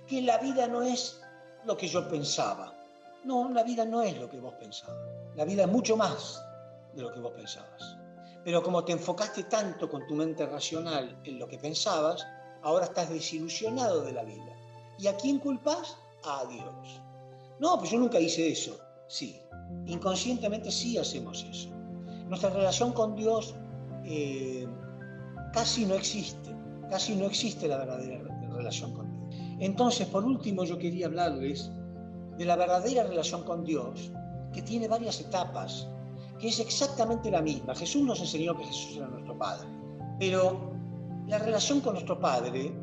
que la vida no es lo que yo pensaba. No, la vida no es lo que vos pensabas. La vida es mucho más de lo que vos pensabas. Pero como te enfocaste tanto con tu mente racional en lo que pensabas, ahora estás desilusionado de la vida. ¿Y a quién culpás? A Dios. No, pues yo nunca hice eso. Sí, inconscientemente sí hacemos eso. Nuestra relación con Dios casi no existe la verdadera relación con Dios. Entonces, por último, yo quería hablarles de la verdadera relación con Dios, que tiene varias etapas, que es exactamente la misma. Jesús nos enseñó que Jesús era nuestro Padre, pero la relación con nuestro Padre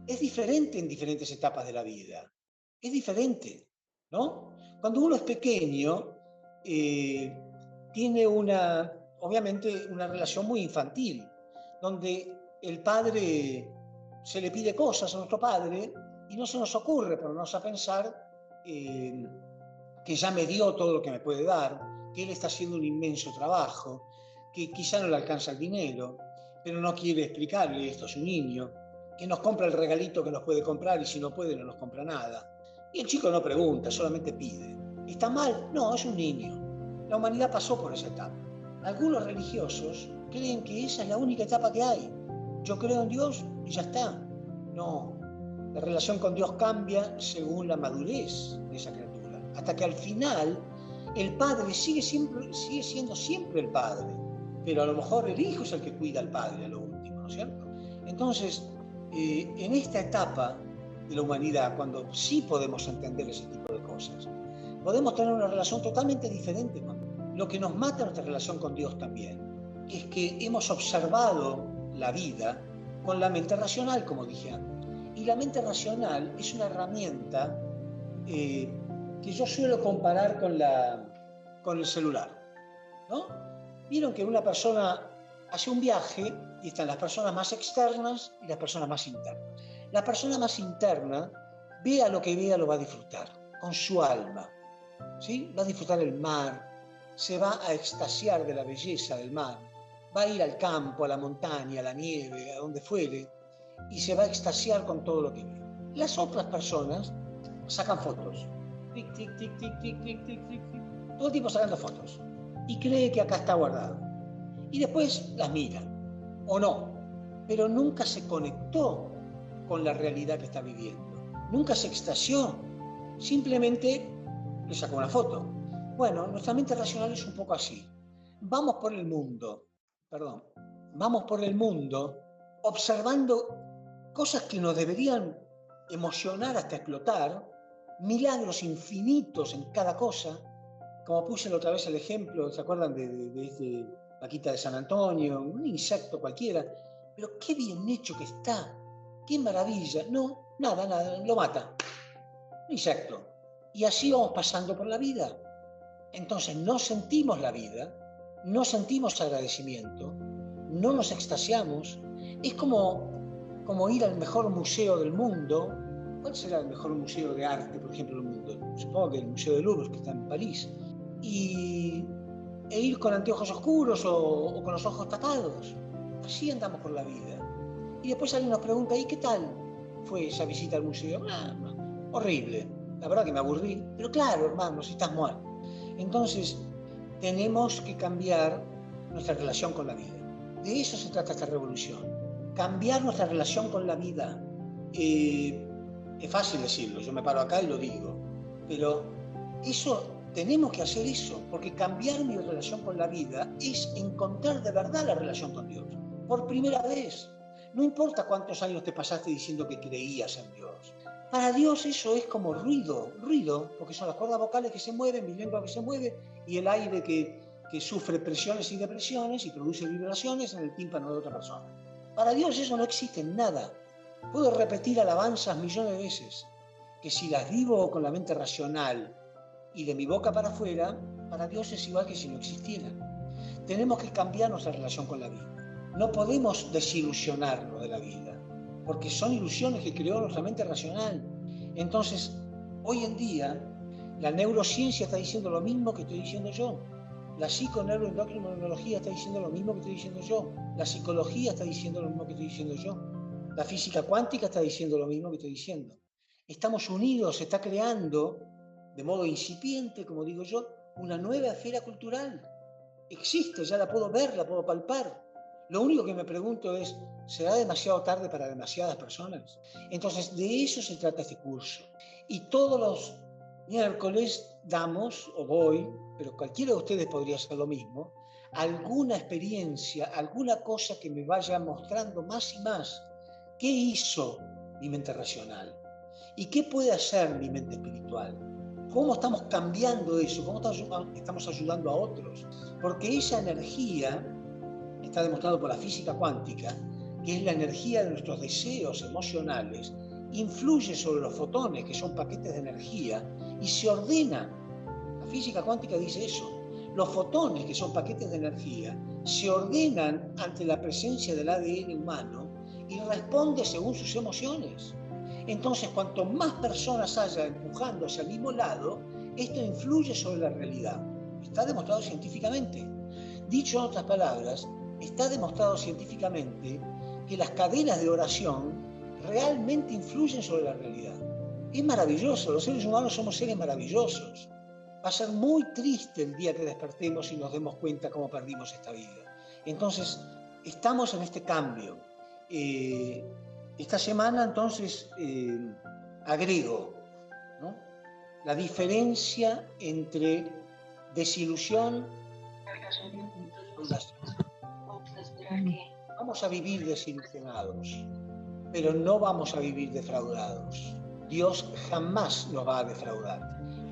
es diferente en diferentes etapas de la vida. Es diferente, ¿no? Cuando uno es pequeño, tiene obviamente una relación muy infantil, donde el padre se le pide cosas a nuestro padre y no se nos ocurre ponernos a pensar que ya me dio todo lo que me puede dar, que él está haciendo un inmenso trabajo, que quizá no le alcanza el dinero, pero no quiere explicarle esto a su niño. que nos compra el regalito que nos puede comprar y si no puede no nos compra nada. Y el chico no pregunta, solamente pide. ¿Está mal? No, es un niño. La humanidad pasó por esa etapa. Algunos religiosos creen que esa es la única etapa que hay. Yo creo en Dios y ya está. No, la relación con Dios cambia según la madurez de esa criatura. Hasta que al final el padre sigue siendo siempre el padre, pero a lo mejor el hijo es el que cuida al padre a lo último, ¿no es cierto? Entonces, en esta etapa de la humanidad, cuando sí podemos entender ese tipo de cosas, podemos tener una relación totalmente diferente con Dios. Lo que nos mata nuestra relación con Dios también es que hemos observado la vida con la mente racional, como dije antes. Y la mente racional es una herramienta que yo suelo comparar con el celular, ¿no? Vieron que una persona hace un viaje y están las personas más externas y las personas más internas. La persona más interna, vea lo que vea, lo va a disfrutar con su alma, ¿sí? Va a disfrutar el mar, se va a extasiar de la belleza del mar, va a ir al campo, a la montaña, a la nieve, a donde fuere, y se va a extasiar con todo lo que ve. Las otras personas sacan fotos, tic, tic, tic, tic, tic, tic, tic, tic, tic, todo el tiempo sacando fotos, y cree que acá está guardado. Y después las mira, o no, pero nunca se conectó con la realidad que está viviendo, nunca se extasió, simplemente le sacó una foto. Bueno, nuestra mente racional es un poco así. Vamos por el mundo observando cosas que nos deberían emocionar hasta explotar, milagros infinitos en cada cosa, como puse la otra vez el ejemplo, ¿se acuerdan de este vaquita de San Antonio? Un insecto cualquiera, pero qué bien hecho que está, qué maravilla. No, nada, lo mata. Un insecto. Y así vamos pasando por la vida. Entonces no sentimos la vida, no sentimos agradecimiento, no nos extasiamos. Es como ir al mejor museo del mundo. ¿Cuál será el mejor museo de arte, por ejemplo, del mundo? Supongo que el Museo del Louvre, que está en París. E ir con anteojos oscuros o con los ojos tapados. Así andamos por la vida. Y después alguien nos pregunta, ¿y qué tal fue esa visita al museo? Horrible. La verdad que me aburrí. Pero claro, hermano, si estás mal. Entonces, tenemos que cambiar nuestra relación con la vida. De eso se trata esta revolución. Cambiar nuestra relación con la vida. Es fácil decirlo, yo me paro acá y lo digo, pero tenemos que hacer eso, porque cambiar mi relación con la vida es encontrar de verdad la relación con Dios. Por primera vez. No importa cuántos años te pasaste diciendo que creías en Dios. Para Dios eso es como ruido, porque son las cuerdas vocales que se mueven, mi lengua que se mueve y el aire que sufre presiones y depresiones y produce vibraciones en el tímpano de otra persona. Para Dios eso no existe en nada. Puedo repetir alabanzas millones de veces, que si las vivo con la mente racional y de mi boca para afuera, para Dios es igual que si no existieran. Tenemos que cambiar nuestra relación con la vida. No podemos desilusionarnos de la vida, porque son ilusiones que creó nuestra mente racional. Entonces, hoy en día, la neurociencia está diciendo lo mismo que estoy diciendo yo. La psiconeuroendocrinología está diciendo lo mismo que estoy diciendo yo. La psicología está diciendo lo mismo que estoy diciendo yo. La física cuántica está diciendo lo mismo que estoy diciendo. Estamos unidos, se está creando, de modo incipiente, como digo yo, una nueva esfera cultural. Existe, ya la puedo ver, la puedo palpar. Lo único que me pregunto es, ¿será demasiado tarde para demasiadas personas? Entonces, de eso se trata este curso. Y todos los miércoles damos, o doy, pero cualquiera de ustedes podría hacer lo mismo, alguna experiencia, alguna cosa que me vaya mostrando más y más qué hizo mi mente racional y qué puede hacer mi mente espiritual. ¿Cómo estamos cambiando eso? ¿Cómo estamos ayudando a otros? Porque esa energía, está demostrado por la física cuántica, que es la energía de nuestros deseos emocionales, influye sobre los fotones, que son paquetes de energía, y se ordena. La física cuántica dice eso. Los fotones, que son paquetes de energía, se ordenan ante la presencia del ADN humano y responde según sus emociones. Entonces, cuanto más personas haya empujando hacia el mismo lado, esto influye sobre la realidad. Está demostrado científicamente. Dicho en otras palabras, está demostrado científicamente que las cadenas de oración realmente influyen sobre la realidad. Es maravilloso, los seres humanos somos seres maravillosos. Va a ser muy triste el día que despertemos y nos demos cuenta cómo perdimos esta vida. Entonces, estamos en este cambio. Esta semana, entonces, agrego, ¿no?, la diferencia entre desilusión y defraudación. Vamos a vivir desilusionados, pero no vamos a vivir defraudados. Dios jamás nos va a defraudar.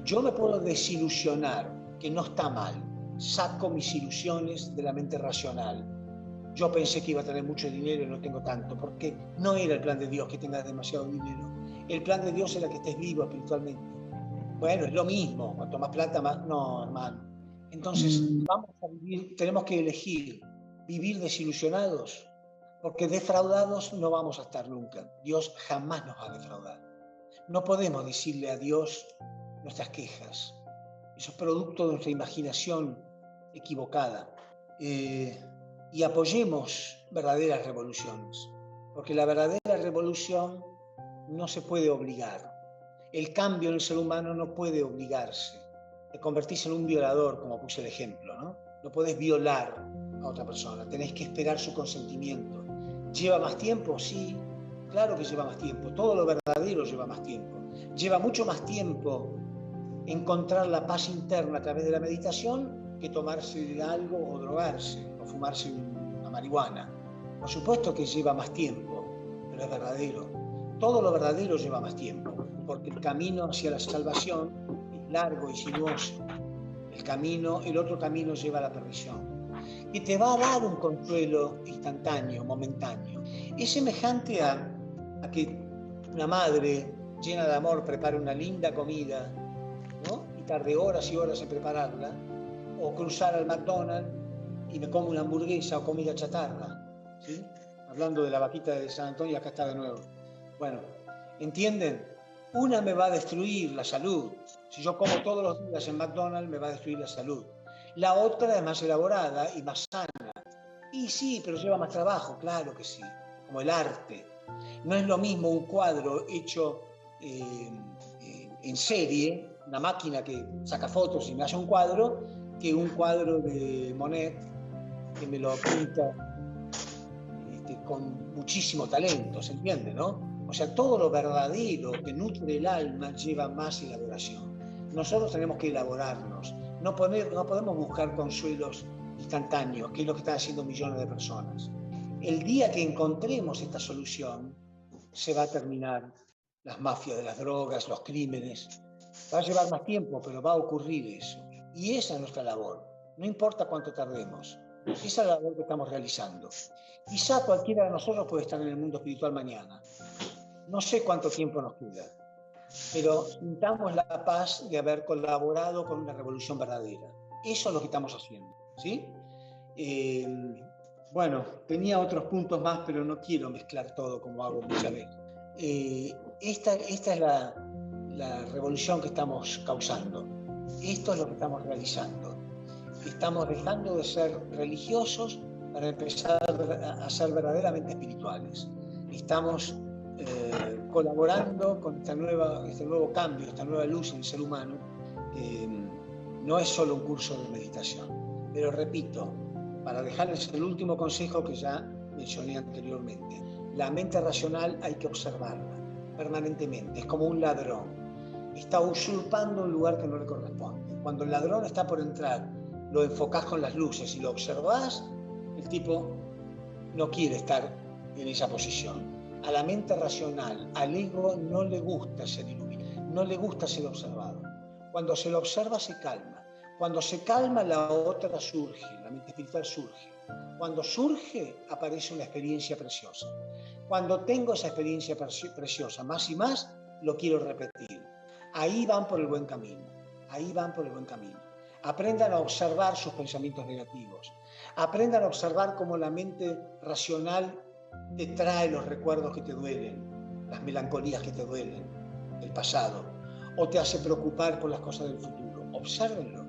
Yo me puedo desilusionar, que no está mal. Saco mis ilusiones de la mente racional. Yo pensé que iba a tener mucho dinero y no tengo tanto, porque no era el plan de Dios que tengas demasiado dinero. El plan de Dios era que estés vivo espiritualmente. Bueno, es lo mismo, cuanto más plata, más... No, hermano. Entonces, vamos a vivir, tenemos que elegir vivir desilusionados, porque defraudados no vamos a estar nunca. Dios jamás nos va a defraudar. No podemos decirle a Dios nuestras quejas. Eso es producto de nuestra imaginación equivocada. Y apoyemos verdaderas revoluciones, porque la verdadera revolución no se puede obligar. El cambio en el ser humano no puede obligarse. Te convertís en un violador, como puse el ejemplo, ¿no? No podés violar a otra persona, tenés que esperar su consentimiento. ¿Lleva más tiempo? Sí, claro que lleva más tiempo. Todo lo verdadero lleva más tiempo. Lleva mucho más tiempo encontrar la paz interna a través de la meditación que tomarse algo o drogarse o fumarse una marihuana. Por supuesto que lleva más tiempo, pero es verdadero. Todo lo verdadero lleva más tiempo, porque el camino hacia la salvación es largo y sinuoso. El otro camino lleva a la perdición. Y te va a dar un consuelo instantáneo, momentáneo. Es semejante a que una madre llena de amor prepare una linda comida, ¿no?, y tarde horas y horas en prepararla, o cruzar al McDonald's y me como una hamburguesa o comida chatarra, ¿sí? Hablando de la vaquita de San Antonio, acá está de nuevo. Bueno, ¿entienden? Una me va a destruir la salud. Si yo como todos los días en McDonald's, me va a destruir la salud. La otra es más elaborada y más sana. Y sí, pero lleva más trabajo, claro que sí, como el arte. No es lo mismo un cuadro hecho en serie, una máquina que saca fotos y me hace un cuadro, que un cuadro de Monet que me lo pinta con muchísimo talento, ¿se entiende, no? O sea, todo lo verdadero que nutre el alma lleva más elaboración. Nosotros tenemos que elaborarnos. No podemos buscar consuelos instantáneos, que es lo que están haciendo millones de personas. El día que encontremos esta solución, se va a terminar las mafias de las drogas, los crímenes. Va a llevar más tiempo, pero va a ocurrir eso. Y esa es nuestra labor. No importa cuánto tardemos. Esa es la labor que estamos realizando. Quizá cualquiera de nosotros puede estar en el mundo espiritual mañana. No sé cuánto tiempo nos queda, pero sintamos la paz de haber colaborado con una revolución verdadera. Eso es lo que estamos haciendo, ¿sí? Bueno, tenía otros puntos más, pero no quiero mezclar todo como hago muchas veces. Esta es la revolución que estamos causando. Esto es lo que estamos realizando. Estamos dejando de ser religiosos para empezar a ser verdaderamente espirituales. Estamos colaborando con este nuevo cambio, esta nueva luz en el ser humano. No es solo un curso de meditación, pero repito, para dejarles el último consejo que ya mencioné anteriormente, la mente racional hay que observarla permanentemente, es como un ladrón, está usurpando un lugar que no le corresponde. Cuando el ladrón está por entrar, lo enfocás con las luces y lo observás, el tipo no quiere estar en esa posición. A la mente racional, al ego, no le gusta ser iluminado, no le gusta ser observado. Cuando se lo observa, se calma. Cuando se calma, la otra surge, la mente espiritual surge. Cuando surge, aparece una experiencia preciosa. Cuando tengo esa experiencia preciosa, más y más, lo quiero repetir. Ahí van por el buen camino. Ahí van por el buen camino. Aprendan a observar sus pensamientos negativos. Aprendan a observar cómo la mente racional te trae los recuerdos que te duelen, las melancolías que te duelen, el pasado, o te hace preocupar por las cosas del futuro. Obsérvenlo,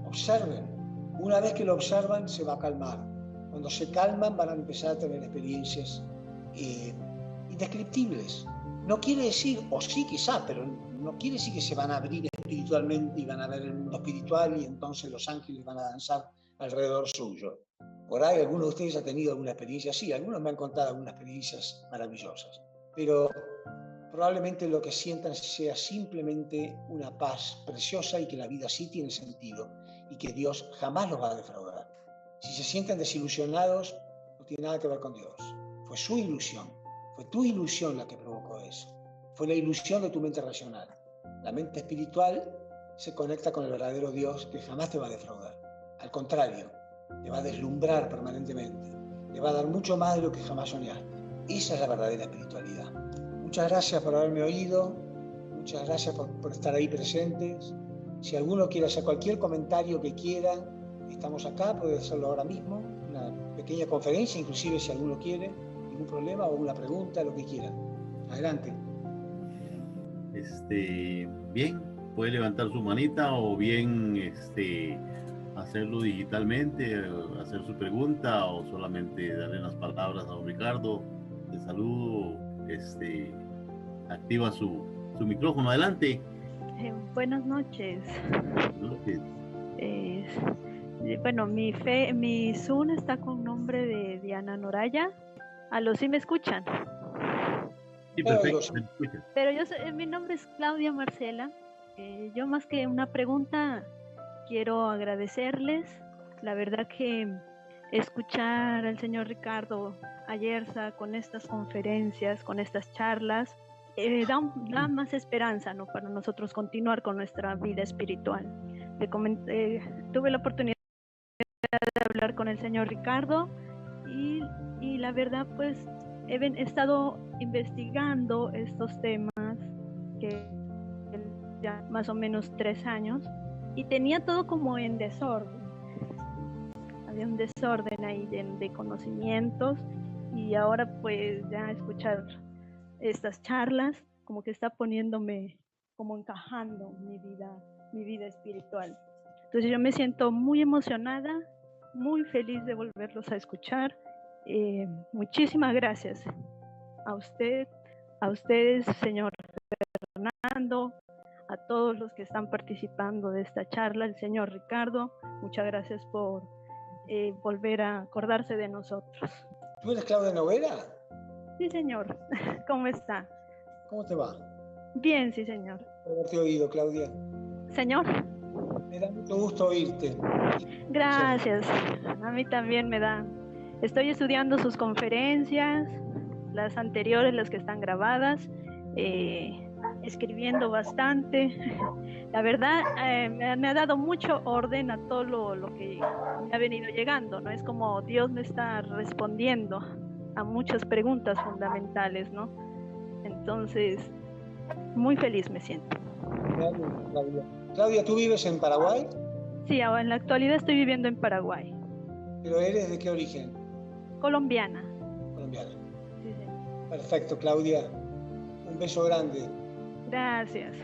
observen. Una vez que lo observan, se va a calmar. Cuando se calman, van a empezar a tener experiencias. Y indescriptibles. No quiere decir, o sí quizá, pero no quiere decir que se van a abrir espiritualmente y van a ver el mundo espiritual y entonces los ángeles van a danzar alrededor suyo. Por ahí alguno de ustedes ha tenido alguna experiencia así, algunos me han contado algunas experiencias maravillosas, pero probablemente lo que sientan sea simplemente una paz preciosa y que la vida sí tiene sentido y que Dios jamás los va a defraudar. Si se sienten desilusionados, no tiene nada que ver con Dios. Fue su ilusión, fue tu ilusión la que provocó eso. Fue la ilusión de tu mente racional. La mente espiritual se conecta con el verdadero Dios que jamás te va a defraudar. Al contrario, te va a deslumbrar permanentemente. Te va a dar mucho más de lo que jamás soñaste. Esa es la verdadera espiritualidad. Muchas gracias por haberme oído. Muchas gracias por estar ahí presentes. Si alguno quiere hacer cualquier comentario que quiera, estamos acá, puede hacerlo ahora mismo. Una pequeña conferencia, inclusive si alguno quiere, ningún problema, o una pregunta, lo que quiera. Adelante. Bien, puede levantar su manita o bien hacerlo digitalmente, hacer su pregunta o solamente darle las palabras a don Ricardo de saludo. Activa su micrófono. Adelante. Buenas noches. Buenas noches. Bueno, mi Zoom está con nombre de Diana Noraya. ¿Aló, sí me escuchan? Sí, perfecto. Pero mi nombre es Claudia Marcela. Yo más que una pregunta, quiero agradecerles. La verdad que escuchar al señor Ricardo Ayerza con estas conferencias, con estas charlas, da más esperanza, ¿no?, para nosotros continuar con nuestra vida espiritual. Tuve la oportunidad de hablar con el señor Ricardo y la verdad pues he estado investigando estos temas que ya más o menos 3 años y tenía todo como en desorden. Había un desorden ahí de conocimientos y ahora pues ya escuchar estas charlas como que está poniéndome, como encajando mi vida espiritual. Entonces yo me siento muy emocionada, muy feliz de volverlos a escuchar. Muchísimas gracias a ustedes, señor Fernando, a todos los que están participando de esta charla, el señor Ricardo, muchas gracias por volver a acordarse de nosotros. ¿Tú eres Claudia Noguera? Sí, señor. ¿Cómo está? ¿Cómo te va? Bien, sí, señor. Por haberte oído, Claudia. Señor. Me da mucho gusto oírte. Gracias. A mí también me da. Estoy estudiando sus conferencias, las anteriores, las que están grabadas, escribiendo bastante. La verdad, me ha dado mucho orden a todo lo que me ha venido llegando, ¿no? Es como Dios me está respondiendo a muchas preguntas fundamentales, ¿no? Entonces, muy feliz me siento. Claudia, ¿tú vives en Paraguay? Sí, ahora en la actualidad estoy viviendo en Paraguay. ¿Pero eres de qué origen? Colombiana. Colombiana. Sí, sí. Perfecto, Claudia. Un beso grande. Gracias.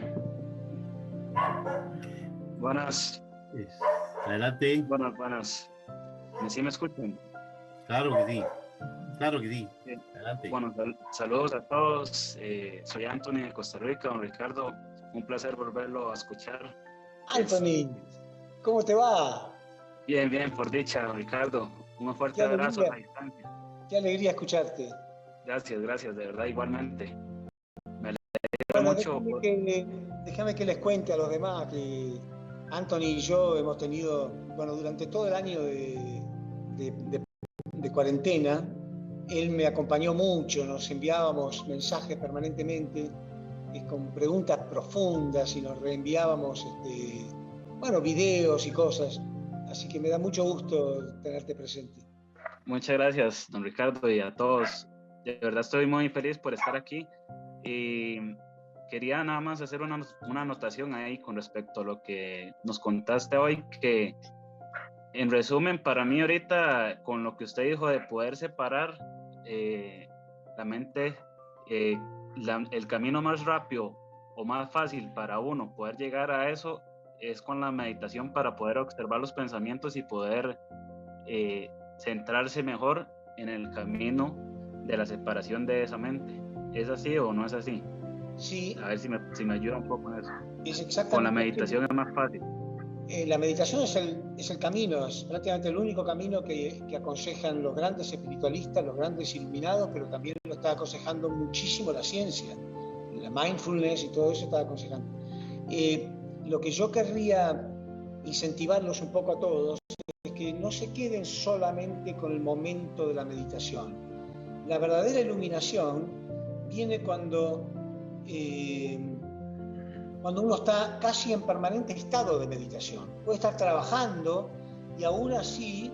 Buenas. Adelante. Buenas. ¿Sí me escuchan? Claro que sí. Claro que sí. Adelante. Bueno, saludos a todos. Soy Anthony de Costa Rica, don Ricardo. Un placer volverlo a escuchar. Anthony, ¿cómo te va? Bien, por dicha, don Ricardo. Un fuerte abrazo a la distancia. Qué alegría escucharte. Gracias, de verdad, igualmente. Me Bueno, mucho. Déjame que les cuente a los demás que Anthony y yo hemos tenido, bueno, durante todo el año de cuarentena, él me acompañó mucho, nos enviábamos mensajes permanentemente con preguntas profundas y nos reenviábamos videos y cosas. Así que me da mucho gusto tenerte presente. Muchas gracias, don Ricardo, y a todos. De verdad estoy muy feliz por estar aquí y quería nada más hacer una anotación ahí con respecto a lo que nos contaste hoy, que en resumen, para mí ahorita, con lo que usted dijo de poder separar la mente, el camino más rápido o más fácil para uno poder llegar a eso es con la meditación, para poder observar los pensamientos y poder centrarse mejor en el camino de la separación de esa mente. ¿Es así o no es así? Sí, A ver si me ayuda un poco en eso. es exactamente. Con la meditación es más fácil. La meditación es el camino, es prácticamente el único camino que aconsejan los grandes espiritualistas, los grandes iluminados, pero también lo está aconsejando muchísimo la ciencia. La mindfulness y todo eso está aconsejando. Lo que yo querría incentivarlos un poco a todos es que no se queden solamente con el momento de la meditación. La verdadera iluminación viene cuando uno está casi en permanente estado de meditación. Puede estar trabajando y aún así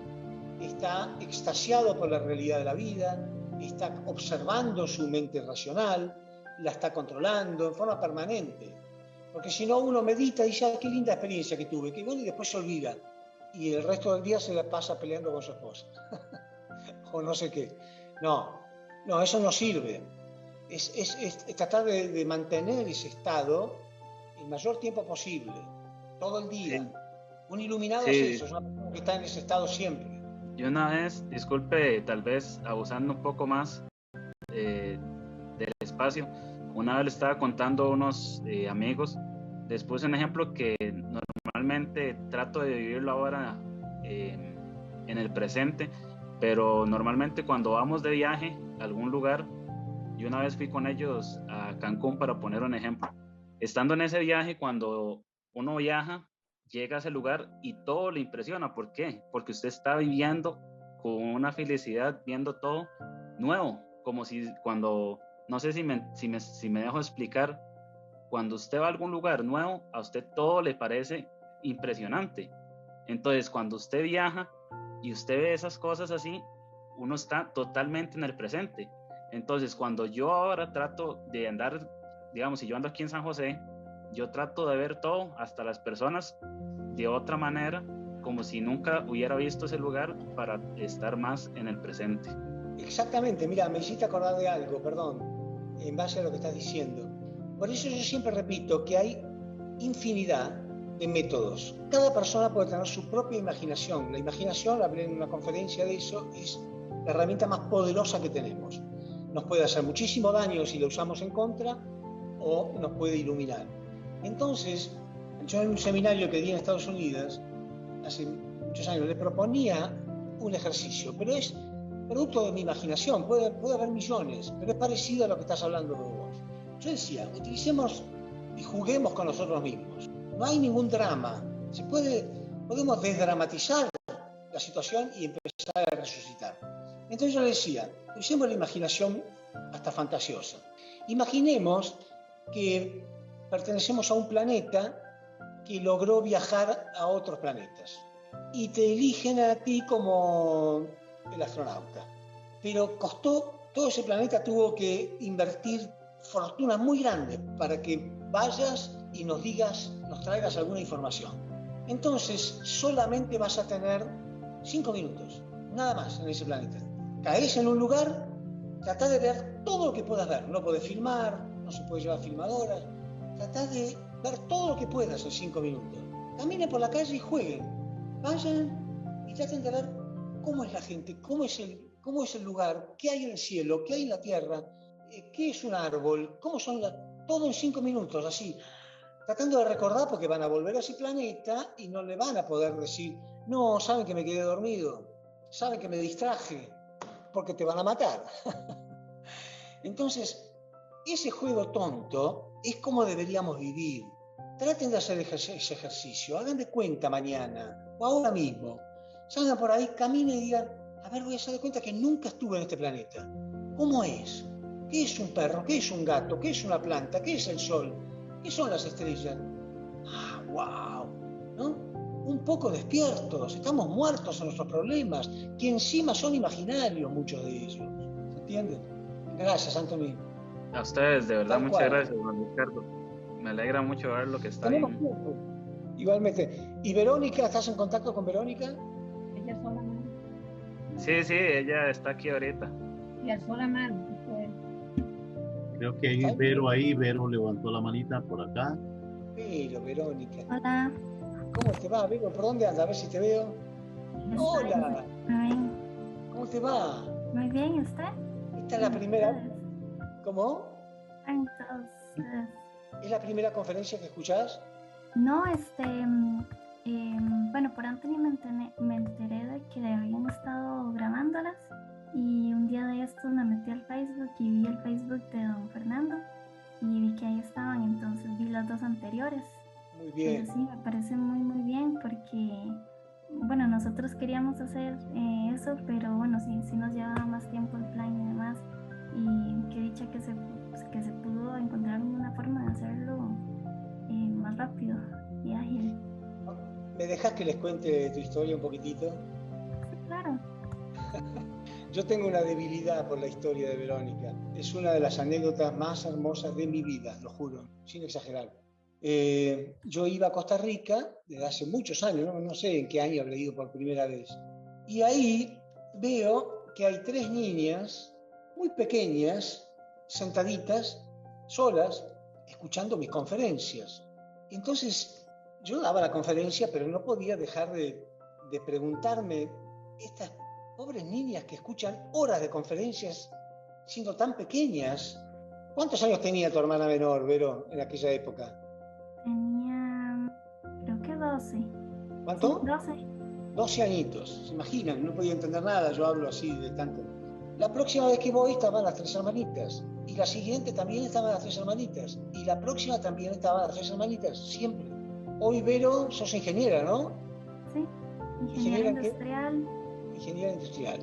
está extasiado por la realidad de la vida, está observando su mente racional, la está controlando en forma permanente. Porque si no, uno medita y dice, qué linda experiencia que tuve, qué bueno, y después se olvida. Y el resto del día se la pasa peleando con su esposa. O no sé qué. No, eso no sirve. Es tratar de mantener ese estado el mayor tiempo posible, todo el día. Sí. Un iluminado es eso, es una persona que está en ese estado siempre. Y una vez, disculpe, tal vez abusando un poco más del espacio, una vez le estaba contando a unos amigos, les puse un ejemplo que normalmente trato de vivirlo ahora en el presente, pero normalmente cuando vamos de viaje a algún lugar, y una vez fui con ellos a Cancún para poner un ejemplo. Estando en ese viaje, cuando uno viaja, llega a ese lugar y todo le impresiona. ¿Por qué? Porque usted está viviendo con una felicidad, viendo todo nuevo, como si cuando, no sé si me dejo explicar, cuando usted va a algún lugar nuevo, a usted todo le parece impresionante. Entonces, cuando usted viaja y usted ve esas cosas así, uno está totalmente en el presente. Entonces, cuando yo ahora trato de andar, digamos, si yo ando aquí en San José, yo trato de ver todo, hasta las personas, de otra manera, como si nunca hubiera visto ese lugar, para estar más en el presente. Exactamente, mira, me hiciste acordar de algo, perdón, en base a lo que estás diciendo. Por eso yo siempre repito que hay infinidad de métodos. Cada persona puede tener su propia imaginación. La imaginación, hablé en una conferencia de eso, es la herramienta más poderosa que tenemos. Nos puede hacer muchísimo daño si lo usamos en contra o nos puede iluminar. Entonces, yo en un seminario que di en Estados Unidos, hace muchos años, le proponía un ejercicio, pero es producto de mi imaginación, puede haber millones, pero es parecido a lo que estás hablando vos. Yo decía, utilicemos y juguemos con nosotros mismos. No hay ningún drama. Podemos desdramatizar la situación y empezar a resucitar. Entonces yo le decía, usemos la imaginación hasta fantasiosa. Imaginemos que pertenecemos a un planeta que logró viajar a otros planetas y te eligen a ti como el astronauta. Pero todo ese planeta tuvo que invertir fortunas muy grandes para que vayas y nos traigas alguna información. Entonces solamente vas a tener 5 minutos, nada más en ese planeta. Caes en un lugar, tratá de ver todo lo que puedas ver. No podés filmar, no se puede llevar filmadoras. Tratá de ver todo lo que puedas en 5 minutos. Caminen por la calle y jueguen. Vayan y traten de ver cómo es la gente, cómo es el lugar, qué hay en el cielo, qué hay en la tierra, qué es un árbol, todo en 5 minutos, así. Tratando de recordar, porque van a volver a ese planeta y no le van a poder decir, no, saben que me quedé dormido, saben que me distraje, porque te van a matar. Entonces, ese juego tonto es como deberíamos vivir. Traten de hacer ese ejercicio, hagan de cuenta mañana o ahora mismo. Salgan por ahí, caminen y digan, a ver, voy a hacer de cuenta que nunca estuve en este planeta. ¿Cómo es? ¿Qué es un perro? ¿Qué es un gato? ¿Qué es una planta? ¿Qué es el sol? ¿Qué son las estrellas? ¡Ah, wow! ¿No? Un poco despiertos, estamos muertos en nuestros problemas, que encima son imaginarios muchos de ellos. ¿Se entiende? Gracias, Antonio. A ustedes, de verdad, muchas gracias, don Ricardo. Me alegra mucho ver lo que está bien. Igualmente. ¿Y Verónica? ¿Estás en contacto con Verónica? Ella sola mano. Sí, ella está aquí ahorita. Ella sola mano. Creo que hay Vero levantó la manita por acá. Verónica. Hola. ¿Cómo te va, Vero? ¿Por dónde andas? A ver si te veo. Hola. Ay, ¿Cómo te va? muy bien, ¿y usted? Esta es la primera. ¿Cómo? Entonces, ¿Es la primera conferencia que escuchás? no, bueno, por Anthony me enteré de que habían estado grabándolas y un día de estos me metí al Facebook y vi el Facebook de don Fernando y vi que ahí estaban, entonces vi las dos anteriores. Muy bien. Pero sí, me parece muy bien porque, bueno, nosotros queríamos hacer eso, pero bueno, sí nos llevaba más tiempo el plan y demás. Y qué dicha que se pudo encontrar una forma de hacerlo más rápido y ágil. ¿Me dejas que les cuente tu historia un poquitito? Sí, claro. Yo tengo una debilidad por la historia de Verónica. Es una de las anécdotas más hermosas de mi vida, lo juro, sin exagerar. Yo iba a Costa Rica desde hace muchos años, no sé en qué año habré ido por primera vez. Y ahí veo que hay 3 niñas muy pequeñas, sentaditas, solas, escuchando mis conferencias. Entonces, yo daba la conferencia, pero no podía dejar de preguntarme, estas pobres niñas que escuchan horas de conferencias siendo tan pequeñas. ¿Cuántos años tenía tu hermana menor, Vero, en aquella época? Tenía, creo que 12. ¿Cuánto? Sí, 12. 12 añitos, se imaginan, no podía entender nada, yo hablo así de tanto. La próxima vez que voy estaban las 3 hermanitas, y la siguiente también estaban las 3 hermanitas, y la próxima también estaban las 3 hermanitas, siempre. Hoy, Vero, sos ingeniera, ¿no? Sí, ingeniera industrial. Ingeniera industrial.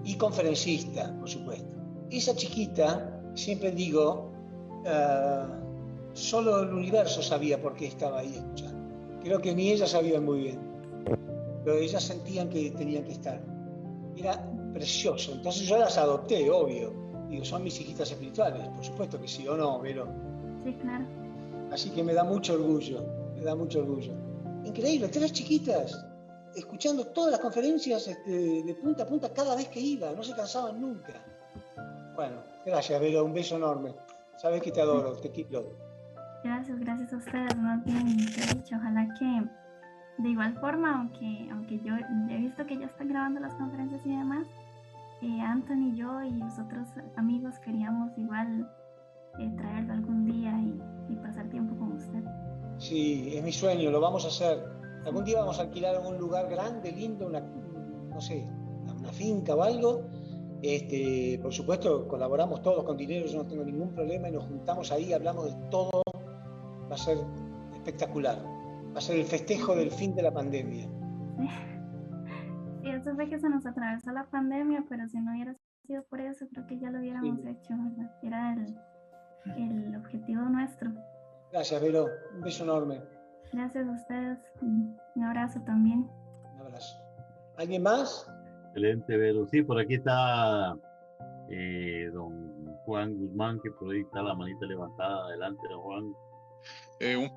Y conferencista, por supuesto. Esa chiquita, siempre digo, solo el universo sabía por qué estaba ahí escuchando. Creo que ni ellas sabían muy bien, pero ellas sentían que tenían que estar. Era precioso. Entonces yo las adopté, obvio. Digo, son mis hijitas espirituales, por supuesto que sí, ¿o no, Vero? Sí, claro. Así que me da mucho orgullo, Increíble, 3 chiquitas, escuchando todas las conferencias de punta a punta cada vez que iba, no se cansaban nunca. Bueno, gracias, Vero, un beso enorme. Sabes que te adoro, te quiero. Gracias a ustedes, más bien, te he dicho, ojalá que de igual forma, aunque yo he visto que ya están grabando las conferencias y demás, Anthony, yo y los otros amigos queríamos igual traerlo algún día y pasar tiempo con usted. Sí, es mi sueño, lo vamos a hacer. Algún día vamos a alquilar un lugar grande, lindo, una finca o algo. Por supuesto, colaboramos todos con dinero, yo no tengo ningún problema y nos juntamos ahí, hablamos de todo. Va a ser espectacular. Va a ser el festejo del fin de la pandemia. Sí, eso fue que se nos atravesó la pandemia, pero si no hubiera sido por eso, creo que ya lo hubiéramos hecho, ¿verdad? Era el objetivo nuestro. Gracias, Vero. Un beso enorme. Gracias a ustedes. Un abrazo también. Un abrazo. ¿Alguien más? Excelente, Vero. Sí, por aquí está don Juan Guzmán, que por ahí está la manita levantada. Adelante, don Juan. Un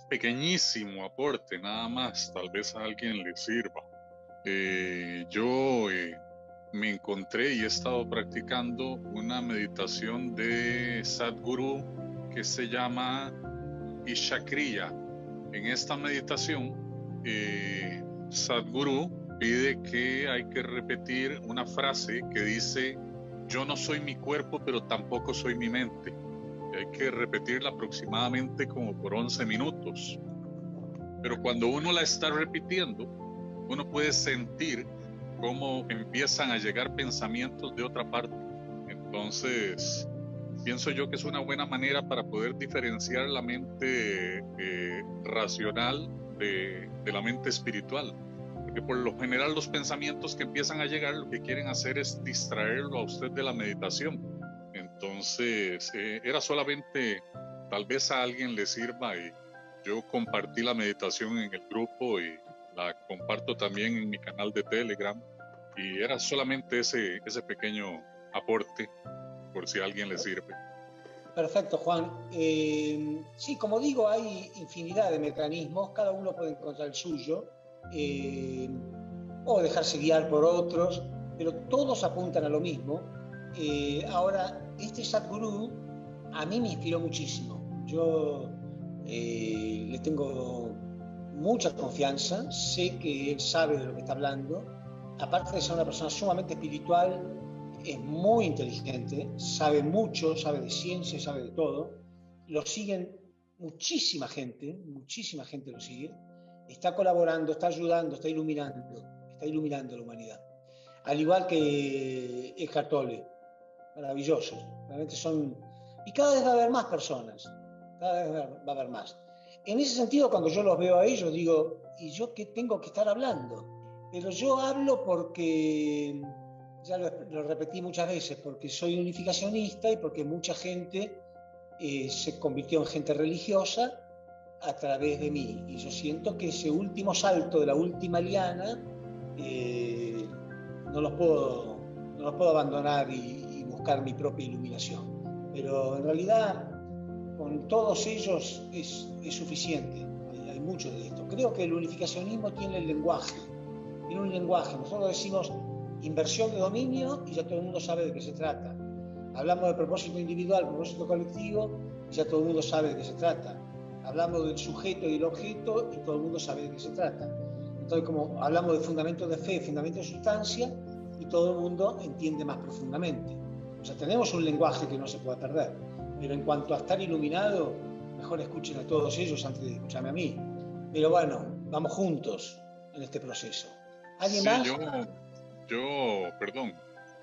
pequeñísimo aporte, nada más, tal vez a alguien le sirva. Yo me encontré y he estado practicando una meditación de Sadhguru que se llama Ishakriya. En esta meditación, Sadhguru pide que hay que repetir una frase que dice: yo no soy mi cuerpo, pero tampoco soy mi mente. Y hay que repetirla aproximadamente como por 11 minutos. Pero cuando uno la está repitiendo, uno puede sentir cómo empiezan a llegar pensamientos de otra parte. Entonces, pienso yo que es una buena manera para poder diferenciar la mente racional de la mente espiritual. Porque por lo general los pensamientos que empiezan a llegar lo que quieren hacer es distraerlo a usted de la meditación. Entonces, era solamente, tal vez a alguien le sirva, y yo compartí la meditación en el grupo y la comparto también en mi canal de Telegram, y era solamente ese pequeño aporte por si a alguien le sirve. Perfecto, Juan. Sí, como digo, hay infinidad de mecanismos, cada uno puede encontrar el suyo, o dejarse guiar por otros, pero todos apuntan a lo mismo. Ahora, este Sadhguru a mí me inspiró muchísimo. Yo le tengo mucha confianza, sé que él sabe de lo que está hablando. Aparte de ser una persona sumamente espiritual, es muy inteligente, sabe mucho, sabe de ciencia, sabe de todo. Lo siguen muchísima gente lo sigue. Está colaborando, está ayudando, está iluminando a la humanidad. Al igual que Eckhart Tolle, maravillosos. Realmente son... Y cada vez va a haber más personas, cada vez va a haber más. En ese sentido, cuando yo los veo a ellos, digo, ¿y yo qué tengo que estar hablando? Pero yo hablo porque, ya lo repetí muchas veces, porque soy unificacionista y porque mucha gente se convirtió en gente religiosa a través de mí. Y yo siento que ese último salto de la última liana no los puedo abandonar y buscar mi propia iluminación. Pero en realidad, con todos ellos es suficiente. Hay mucho de esto. Creo que el unificacionismo tiene el lenguaje. Tiene un lenguaje. Nosotros decimos inversión de dominio y ya todo el mundo sabe de qué se trata. Hablamos de propósito individual, propósito colectivo, y ya todo el mundo sabe de qué se trata. Hablamos del sujeto y el objeto y todo el mundo sabe de qué se trata. Entonces, como hablamos de fundamento de fe, fundamento de sustancia, y todo el mundo entiende más profundamente. O sea, tenemos un lenguaje que no se puede perder. Pero en cuanto a estar iluminado, mejor escuchen a todos ellos antes de escucharme a mí. Pero bueno, vamos juntos en este proceso. ¿Alguien más? Perdón,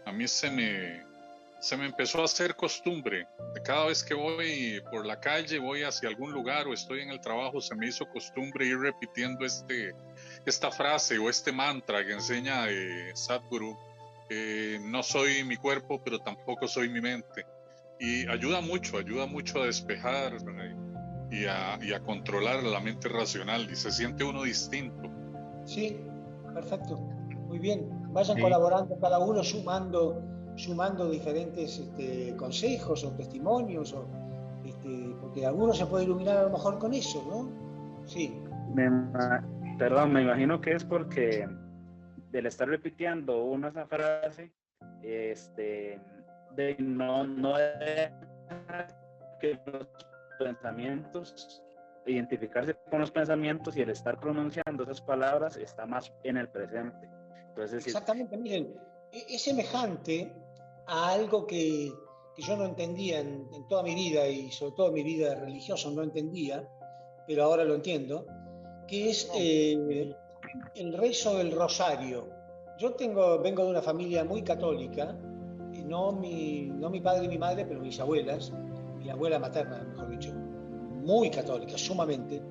a mí se me empezó a hacer costumbre. De cada vez que voy por la calle, voy hacia algún lugar o estoy en el trabajo, se me hizo costumbre ir repitiendo esta frase o este mantra que enseña Sadhguru. No soy mi cuerpo, pero tampoco soy mi mente. Y ayuda mucho a despejar y a controlar la mente racional y se siente uno distinto. Sí, perfecto, muy bien. Vayan colaborando cada uno, sumando diferentes consejos o testimonios, porque alguno se puede iluminar a lo mejor con eso, ¿no? Sí. Perdón, me imagino que es porque del estar repitiendo esa frase, no deja que los pensamientos, identificarse con los pensamientos y el estar pronunciando esas palabras está más en el presente. Entonces, exactamente, miren, es semejante a algo que yo no entendía en toda mi vida y sobre todo en mi vida religiosa no entendía, pero ahora lo entiendo, que es el rezo del rosario. Yo vengo de una familia muy católica, no mi padre y mi madre, pero mis abuelas, mi abuela materna, mejor dicho, muy católica, sumamente,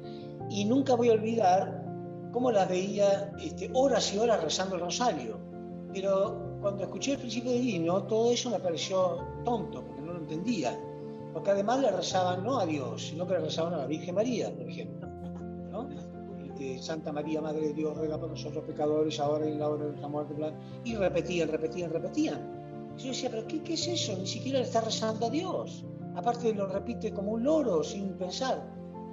y nunca voy a olvidar cómo las veía horas y horas rezando el rosario. Pero cuando escuché el principio divino, todo eso me pareció tonto, porque no lo entendía. Porque además le rezaban no a Dios, sino que le rezaban a la Virgen María, por ejemplo, ¿no? Santa María, Madre de Dios, ruega por nosotros pecadores, ahora y en la hora de nuestra muerte. Y repetían. Y yo decía, ¿pero qué es eso? Ni siquiera le está rezando a Dios. Aparte lo repite como un loro, sin pensar.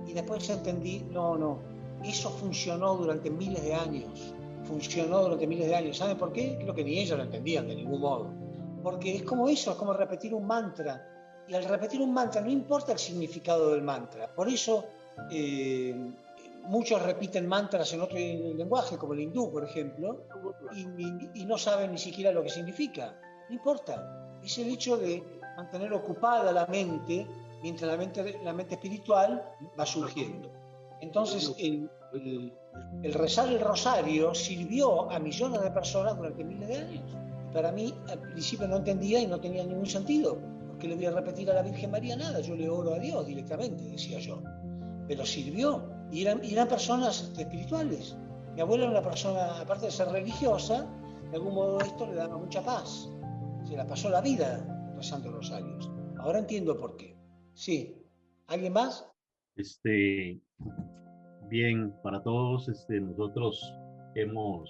Y después entendí, no, eso funcionó durante miles de años. ¿Saben por qué? Creo que ni ellos lo entendían de ningún modo. Porque es como eso, es como repetir un mantra. Y al repetir un mantra no importa el significado del mantra. Por eso muchos repiten mantras en otro lenguaje, como el hindú, por ejemplo, y no saben ni siquiera lo que significa. No importa. Es el hecho de mantener ocupada la mente mientras la mente espiritual va surgiendo. Entonces, el rezar el rosario sirvió a millones de personas durante miles de años. Para mí, al principio no entendía y no tenía ningún sentido. ¿Por qué le voy a repetir a la Virgen María nada? Yo le oro a Dios directamente, decía yo. Pero sirvió. Y eran personas espirituales. Mi abuela era una persona, aparte de ser religiosa, de algún modo esto le daba mucha paz. Se la pasó la vida rezando rosarios. Ahora entiendo por qué. Sí. ¿Alguien más? Bien, para todos, nosotros hemos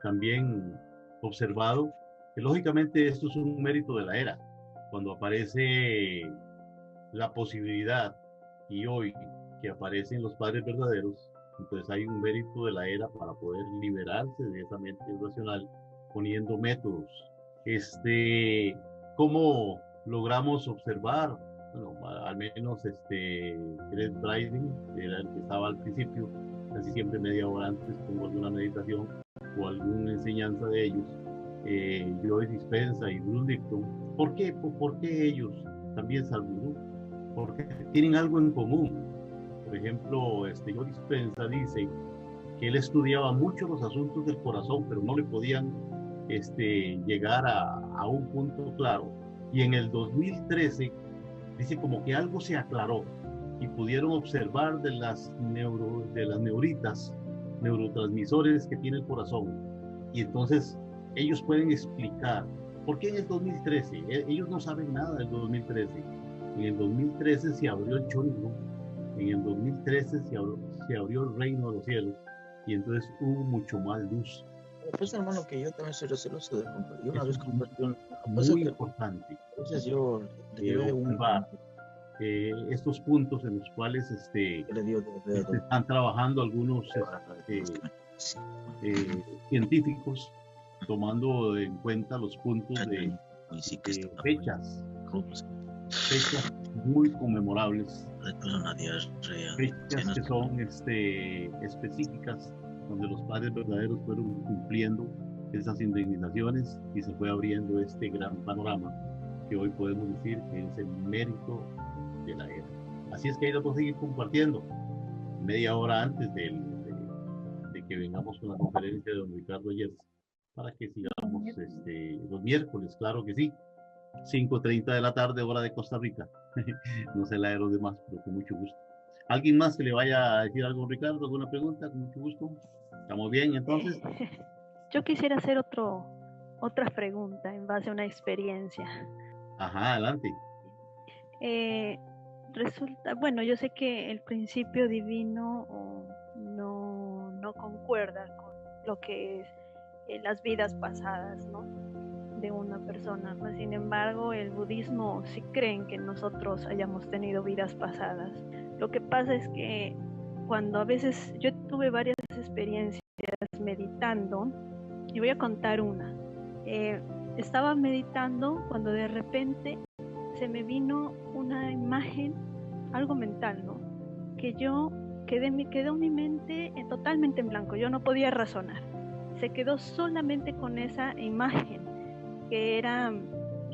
también observado que lógicamente esto es un mérito de la era. Cuando aparece la posibilidad y hoy que aparecen los padres verdaderos, entonces hay un mérito de la era para poder liberarse de esa mente irracional poniendo métodos. ¿Cómo logramos observar? Bueno, al menos Greg Bryden, era el que estaba al principio, casi siempre media hora antes pongo alguna meditación o alguna enseñanza de ellos, Joe Dispenza y Bruce Lipton. ¿Por qué ellos también Sadhguru? Porque tienen algo en común. Por ejemplo, Joe Dispenza dice que él estudiaba mucho los asuntos del corazón, pero no le podían llegar a un punto claro. Y en el 2013 dice como que algo se aclaró y pudieron observar de las neuritas, neurotransmisores que tiene el corazón. Y entonces ellos pueden explicar por qué en el 2013, ellos no saben nada del 2013. En el 2013 se abrió el Choringo, en el 2013 se abrió el reino de los cielos, y entonces hubo mucho más luz. Pues hermano, que yo también soy receloso de compartir. Una vez compartí una cosa muy importante. Entonces yo le observar estos puntos en los cuales están trabajando algunos científicos, tomando en cuenta los puntos de fechas muy conmemorables, fechas que son específicas, donde los padres verdaderos fueron cumpliendo esas indemnizaciones y se fue abriendo este gran panorama que hoy podemos decir que es el mérito de la era. Así es que ahí lo vamos a seguir compartiendo media hora antes de que vengamos con la conferencia de don Ricardo Ayers, para que sigamos los miércoles, claro que sí, 5:30 de la tarde, hora de Costa Rica. No sé la de los demás, pero con mucho gusto. ¿Alguien más que le vaya a decir algo, Ricardo? ¿Alguna pregunta? Con mucho gusto. ¿Estamos bien, entonces? Yo quisiera hacer otra pregunta en base a una experiencia. Ajá, adelante. Resulta, bueno, yo sé que el principio divino no concuerda con lo que es las vidas pasadas, ¿no?, de una persona. Pues, sin embargo, el budismo sí creen que nosotros hayamos tenido vidas pasadas. Lo que pasa es que cuando a veces yo tuve varias experiencias meditando, y voy a contar una. Estaba meditando cuando de repente se me vino una imagen, algo mental, ¿no?, que me quedó mi mente totalmente en blanco. Yo no podía razonar. Se quedó solamente con esa imagen, que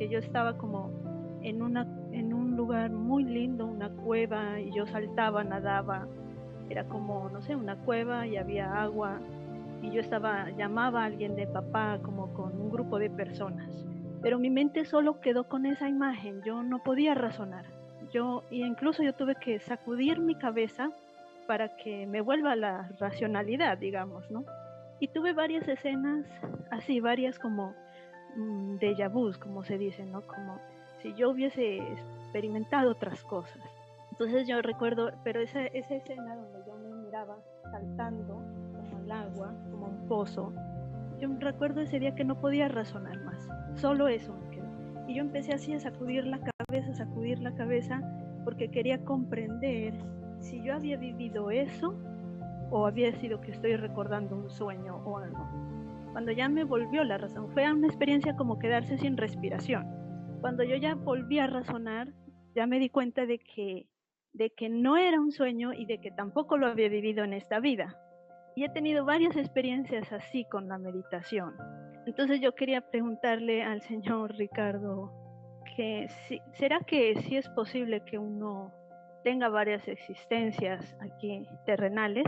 yo estaba como en un lugar muy lindo, una cueva, y yo saltaba, nadaba. Era como, no sé, una cueva y había agua, y yo llamaba a alguien de papá, como con un grupo de personas. Pero mi mente solo quedó con esa imagen. Yo no podía razonar. Incluso yo tuve que sacudir mi cabeza para que me vuelva a la racionalidad, digamos, ¿no? Y tuve varias escenas así, varias como déjà vu, como se dice, ¿no? Como si yo hubiese experimentado otras cosas. Entonces yo recuerdo, pero esa escena donde yo me miraba saltando como al agua, como un pozo, yo recuerdo ese día que no podía razonar más, solo eso me quedó. Y yo empecé así a sacudir la cabeza, porque quería comprender si yo había vivido eso o había sido que estoy recordando un sueño o algo. Cuando ya me volvió la razón, fue una experiencia como quedarse sin respiración. Cuando yo ya volví a razonar, ya me di cuenta de que no era un sueño y de que tampoco lo había vivido en esta vida. Y he tenido varias experiencias así con la meditación. Entonces yo quería preguntarle al señor Ricardo, ¿será que sí es posible que uno tenga varias existencias aquí terrenales?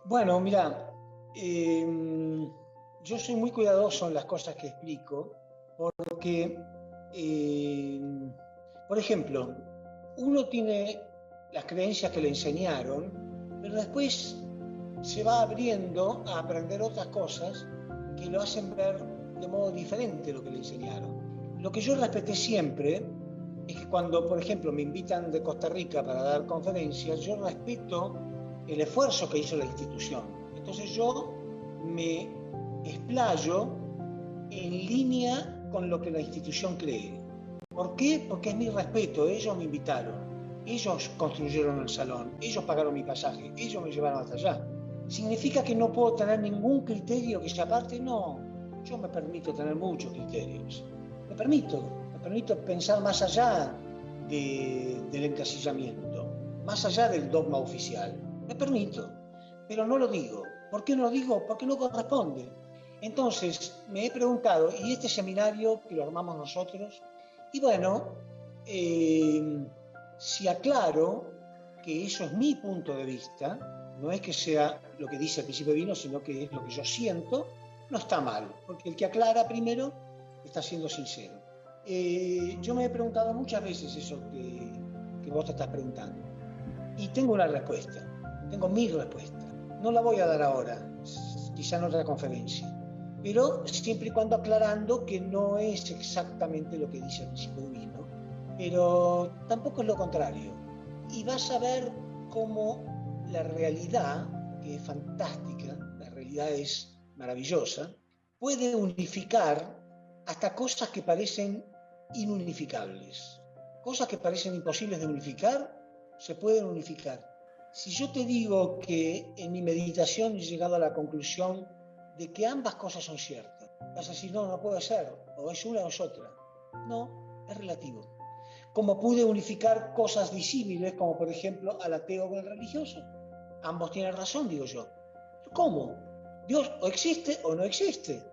Bueno, mira, yo soy muy cuidadoso en las cosas que explico, porque, por ejemplo, uno tiene las creencias que le enseñaron, pero después se va abriendo a aprender otras cosas que lo hacen ver de modo diferente lo que le enseñaron. Lo que yo respeté siempre es que cuando, por ejemplo, me invitan de Costa Rica para dar conferencias, yo respeto el esfuerzo que hizo la institución. Entonces yo me explayo en línea con lo que la institución cree. ¿Por qué? Porque es mi respeto. Ellos me invitaron, ellos construyeron el salón, ellos pagaron mi pasaje, ellos me llevaron hasta allá. ¿Significa que no puedo tener ningún criterio que sea aparte? No, yo me permito tener muchos criterios. Me permito pensar más allá del encasillamiento, más allá del dogma oficial. Me permito, pero no lo digo. ¿Por qué no lo digo? Porque no corresponde. Entonces, me he preguntado, ¿y este seminario que lo armamos nosotros? Y bueno, si aclaro que eso es mi punto de vista, no es que sea lo que dice el Príncipe Vino, sino que es lo que yo siento, no está mal, porque el que aclara primero está siendo sincero. Yo me he preguntado muchas veces eso que vos te estás preguntando, y tengo una respuesta, tengo mi respuesta. No la voy a dar ahora, quizá en otra conferencia, pero siempre y cuando aclarando que no es exactamente lo que dice el Príncipe Vino, pero tampoco es lo contrario. Y vas a ver cómo la realidad, que es fantástica, la realidad es maravillosa, puede unificar hasta cosas que parecen inunificables. Cosas que parecen imposibles de unificar, se pueden unificar. Si yo te digo que en mi meditación he llegado a la conclusión de que ambas cosas son ciertas, vas a decir, no, no puede ser, o es una o es otra. No, es relativo. Como pude unificar cosas disímiles, como por ejemplo al ateo con el religioso. Ambos tienen razón, digo yo. ¿Cómo? ¿Dios o existe o no existe?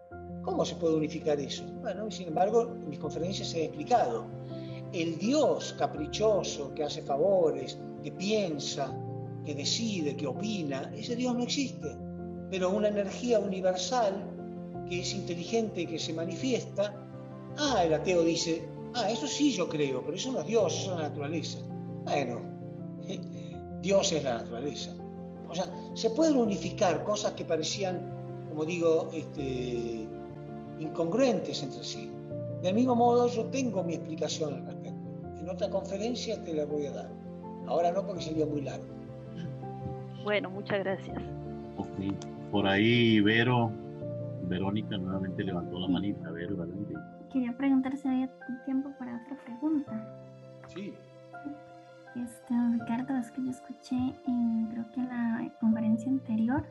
¿Cómo se puede unificar eso? Bueno, sin embargo, en mis conferencias he explicado. El Dios caprichoso, que hace favores, que piensa, que decide, que opina, ese Dios no existe. Pero una energía universal que es inteligente, que se manifiesta, el ateo dice, eso sí yo creo, pero eso no es Dios, eso es la naturaleza. Bueno, Dios es la naturaleza. O sea, se pueden unificar cosas que parecían, como digo, incongruentes entre sí. Del mismo modo, yo tengo mi explicación al respecto. En otra conferencia te la voy a dar. Ahora no, porque sería muy largo. Bueno, muchas gracias. Okay. Por ahí Verónica nuevamente levantó la manita. Vero, adelante. Quería preguntar si había tiempo para otra pregunta. Sí. Ricardo, es que yo escuché creo que en la conferencia anterior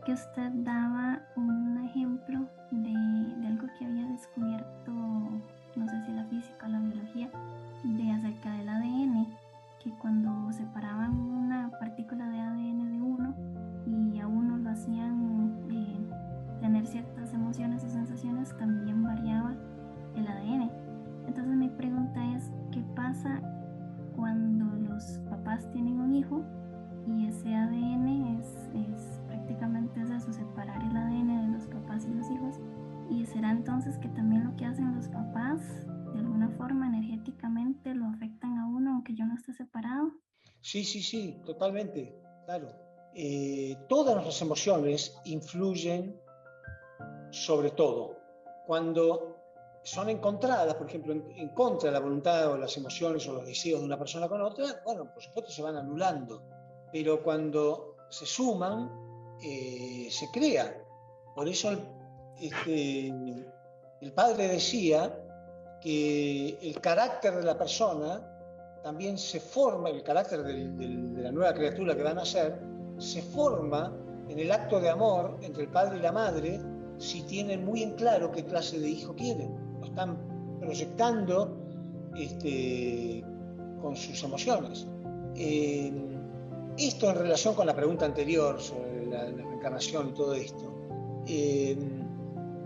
que usted daba un ejemplo de algo que había descubierto, no sé si la física o la biología, de acerca del ADN, que cuando separaban una partícula de ADN de uno y a uno lo hacían tener ciertas emociones o sensaciones, también variaba el ADN. Entonces mi pregunta es, ¿qué pasa cuando los papás tienen un hijo y ese ADN es prácticamente eso, separar el ADN de los papás y los hijos? ¿Y será entonces que también lo que hacen los papás de alguna forma energéticamente lo afectan a uno aunque yo no esté separado? Sí, totalmente, claro. Todas nuestras emociones influyen sobre todo. Cuando son encontradas, por ejemplo, en contra de la voluntad o las emociones o los deseos de una persona con otra, bueno, por supuesto se van anulando. Pero cuando se suman, se crea. Por eso el padre decía que el carácter de la persona también se forma, el carácter de la nueva criatura que va a nacer, se forma en el acto de amor entre el padre y la madre, si tienen muy en claro qué clase de hijo quieren. Lo están proyectando con sus emociones. Esto en relación con la pregunta anterior sobre la reencarnación y todo esto.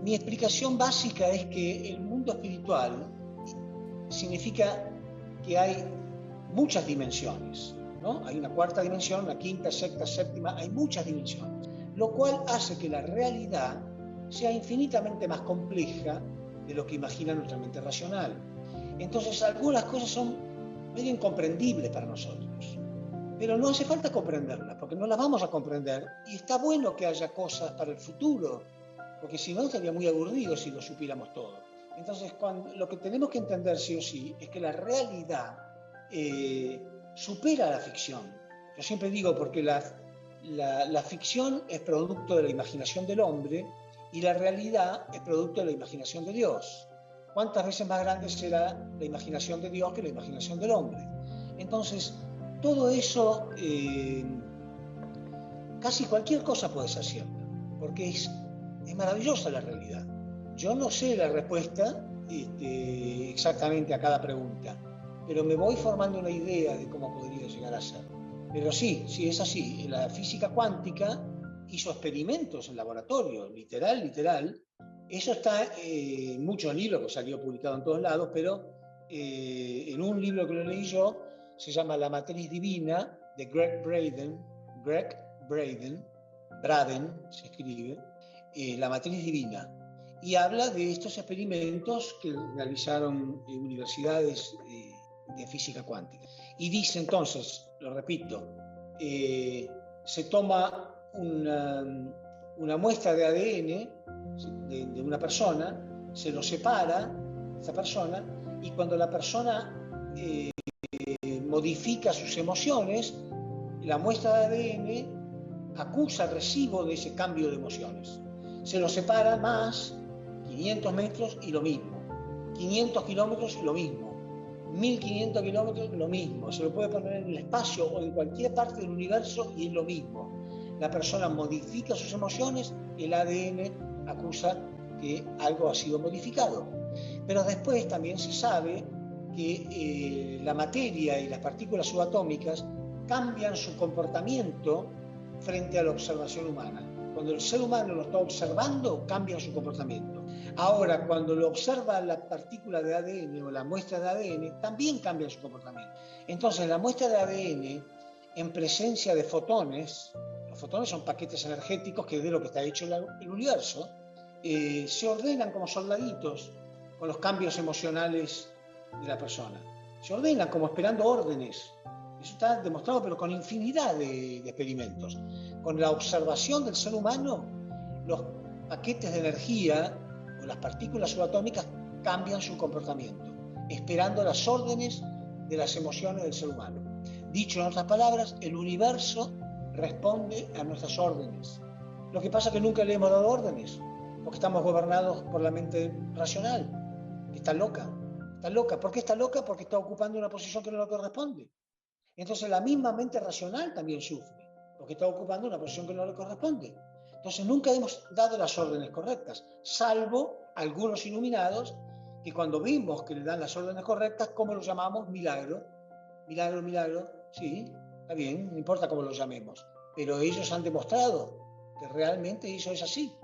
Mi explicación básica es que el mundo espiritual significa que hay muchas dimensiones, ¿no? Hay una cuarta dimensión, una quinta, sexta, séptima, hay muchas dimensiones, lo cual hace que la realidad sea infinitamente más compleja de lo que imagina nuestra mente racional. Entonces algunas cosas son medio incomprendibles para nosotros, pero no hace falta comprenderlas, porque no las vamos a comprender, y está bueno que haya cosas para el futuro, porque si no sería muy aburrido si lo supiéramos todo. Entonces lo que tenemos que entender sí o sí es que la realidad supera la ficción. Yo siempre digo, porque la ficción es producto de la imaginación del hombre y la realidad es producto de la imaginación de Dios. ¿Cuántas veces más grande será la imaginación de Dios que la imaginación del hombre? Entonces, todo eso, casi cualquier cosa puede ser cierta, porque es maravillosa la realidad. Yo no sé la respuesta exactamente a cada pregunta, pero me voy formando una idea de cómo podría llegar a ser. Pero sí, es así. La física cuántica hizo experimentos en laboratorio, literal, Eso está en muchos libros que salió publicado en todos lados, pero en un libro que lo leí yo, se llama La Matriz Divina, de Greg Braden se escribe, La Matriz Divina, y habla de estos experimentos que realizaron universidades de física cuántica. Y dice entonces, lo repito, se toma una muestra de ADN de una persona, se lo separa, esa persona, y cuando la persona modifica sus emociones, la muestra de ADN acusa el recibo de ese cambio de emociones. Se lo separa más, 500 metros y lo mismo, 500 kilómetros lo mismo, 1500 kilómetros lo mismo, se lo puede poner en el espacio o en cualquier parte del universo y es lo mismo. La persona modifica sus emociones, el ADN acusa que algo ha sido modificado. Pero después también se sabe que la materia y las partículas subatómicas cambian su comportamiento frente a la observación humana. Cuando el ser humano lo está observando, cambia su comportamiento. Ahora, cuando lo observa la partícula de ADN o la muestra de ADN, también cambia su comportamiento. Entonces, la muestra de ADN, en presencia de fotones, los fotones son paquetes energéticos que es de lo que está hecho el universo, se ordenan como soldaditos con los cambios emocionales de la persona. Se ordenan como esperando órdenes. Eso está demostrado, pero con infinidad de experimentos. Con la observación del ser humano, los paquetes de energía o las partículas subatómicas cambian su comportamiento, esperando las órdenes de las emociones del ser humano. Dicho en otras palabras, el universo responde a nuestras órdenes. Lo que pasa es que nunca le hemos dado órdenes, porque estamos gobernados por la mente racional, que está loca. Está loca. ¿Por qué está loca? Porque está ocupando una posición que no le corresponde. Entonces la misma mente racional también sufre, porque está ocupando una posición que no le corresponde. Entonces nunca hemos dado las órdenes correctas, salvo algunos iluminados que cuando vimos que le dan las órdenes correctas, ¿cómo lo llamamos? Milagro. Milagro, milagro, sí, está bien, no importa cómo lo llamemos. Pero ellos han demostrado que realmente eso es así.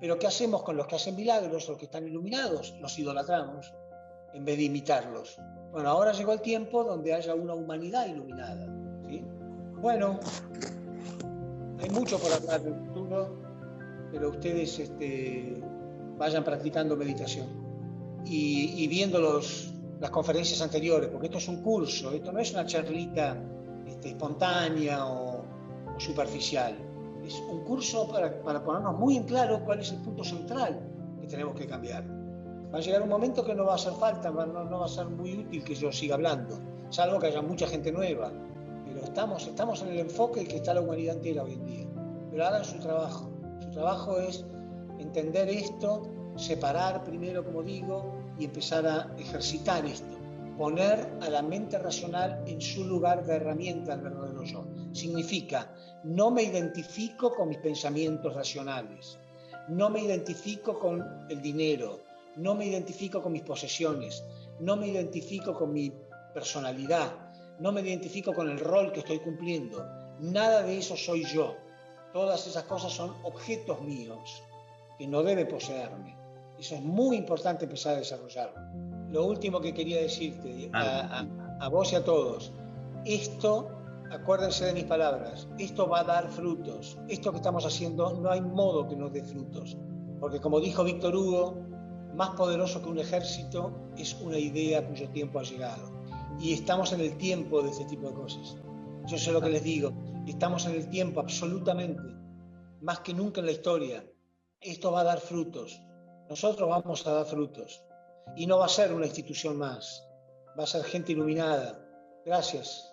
Pero ¿qué hacemos con los que hacen milagros, los que están iluminados? Los idolatramos en vez de imitarlos. Bueno, ahora llegó el tiempo donde haya una humanidad iluminada, ¿sí? Bueno, hay mucho por hablar del futuro, pero ustedes vayan practicando meditación y viendo las conferencias anteriores, porque esto es un curso, esto no es una charlita espontánea o superficial. Es un curso para ponernos muy en claro cuál es el punto central que tenemos que cambiar. Va a llegar un momento que no va a hacer falta, no va a ser muy útil que yo siga hablando, salvo que haya mucha gente nueva. Pero estamos en el enfoque que está la humanidad entera hoy en día. Pero hagan su trabajo. Su trabajo es entender esto, separar primero, como digo, y empezar a ejercitar esto. Poner a la mente racional en su lugar de herramienta al verdadero yo. Significa, no me identifico con mis pensamientos racionales, no me identifico con el dinero, no me identifico con mis posesiones, no me identifico con mi personalidad, no me identifico con el rol que estoy cumpliendo. Nada de eso soy yo. Todas esas cosas son objetos míos que no debe poseerme. Eso es muy importante empezar a desarrollarlo. Lo último que quería decirte a vos y a todos, esto, acuérdense de mis palabras, esto va a dar frutos. Esto que estamos haciendo no hay modo que nos dé frutos, porque como dijo Víctor Hugo, más poderoso que un ejército es una idea cuyo tiempo ha llegado. Y estamos en el tiempo de este tipo de cosas. Yo sé lo que les digo, estamos en el tiempo absolutamente, más que nunca en la historia. Esto va a dar frutos. Nosotros vamos a dar frutos. Y no va a ser una institución más, va a ser gente iluminada. Gracias.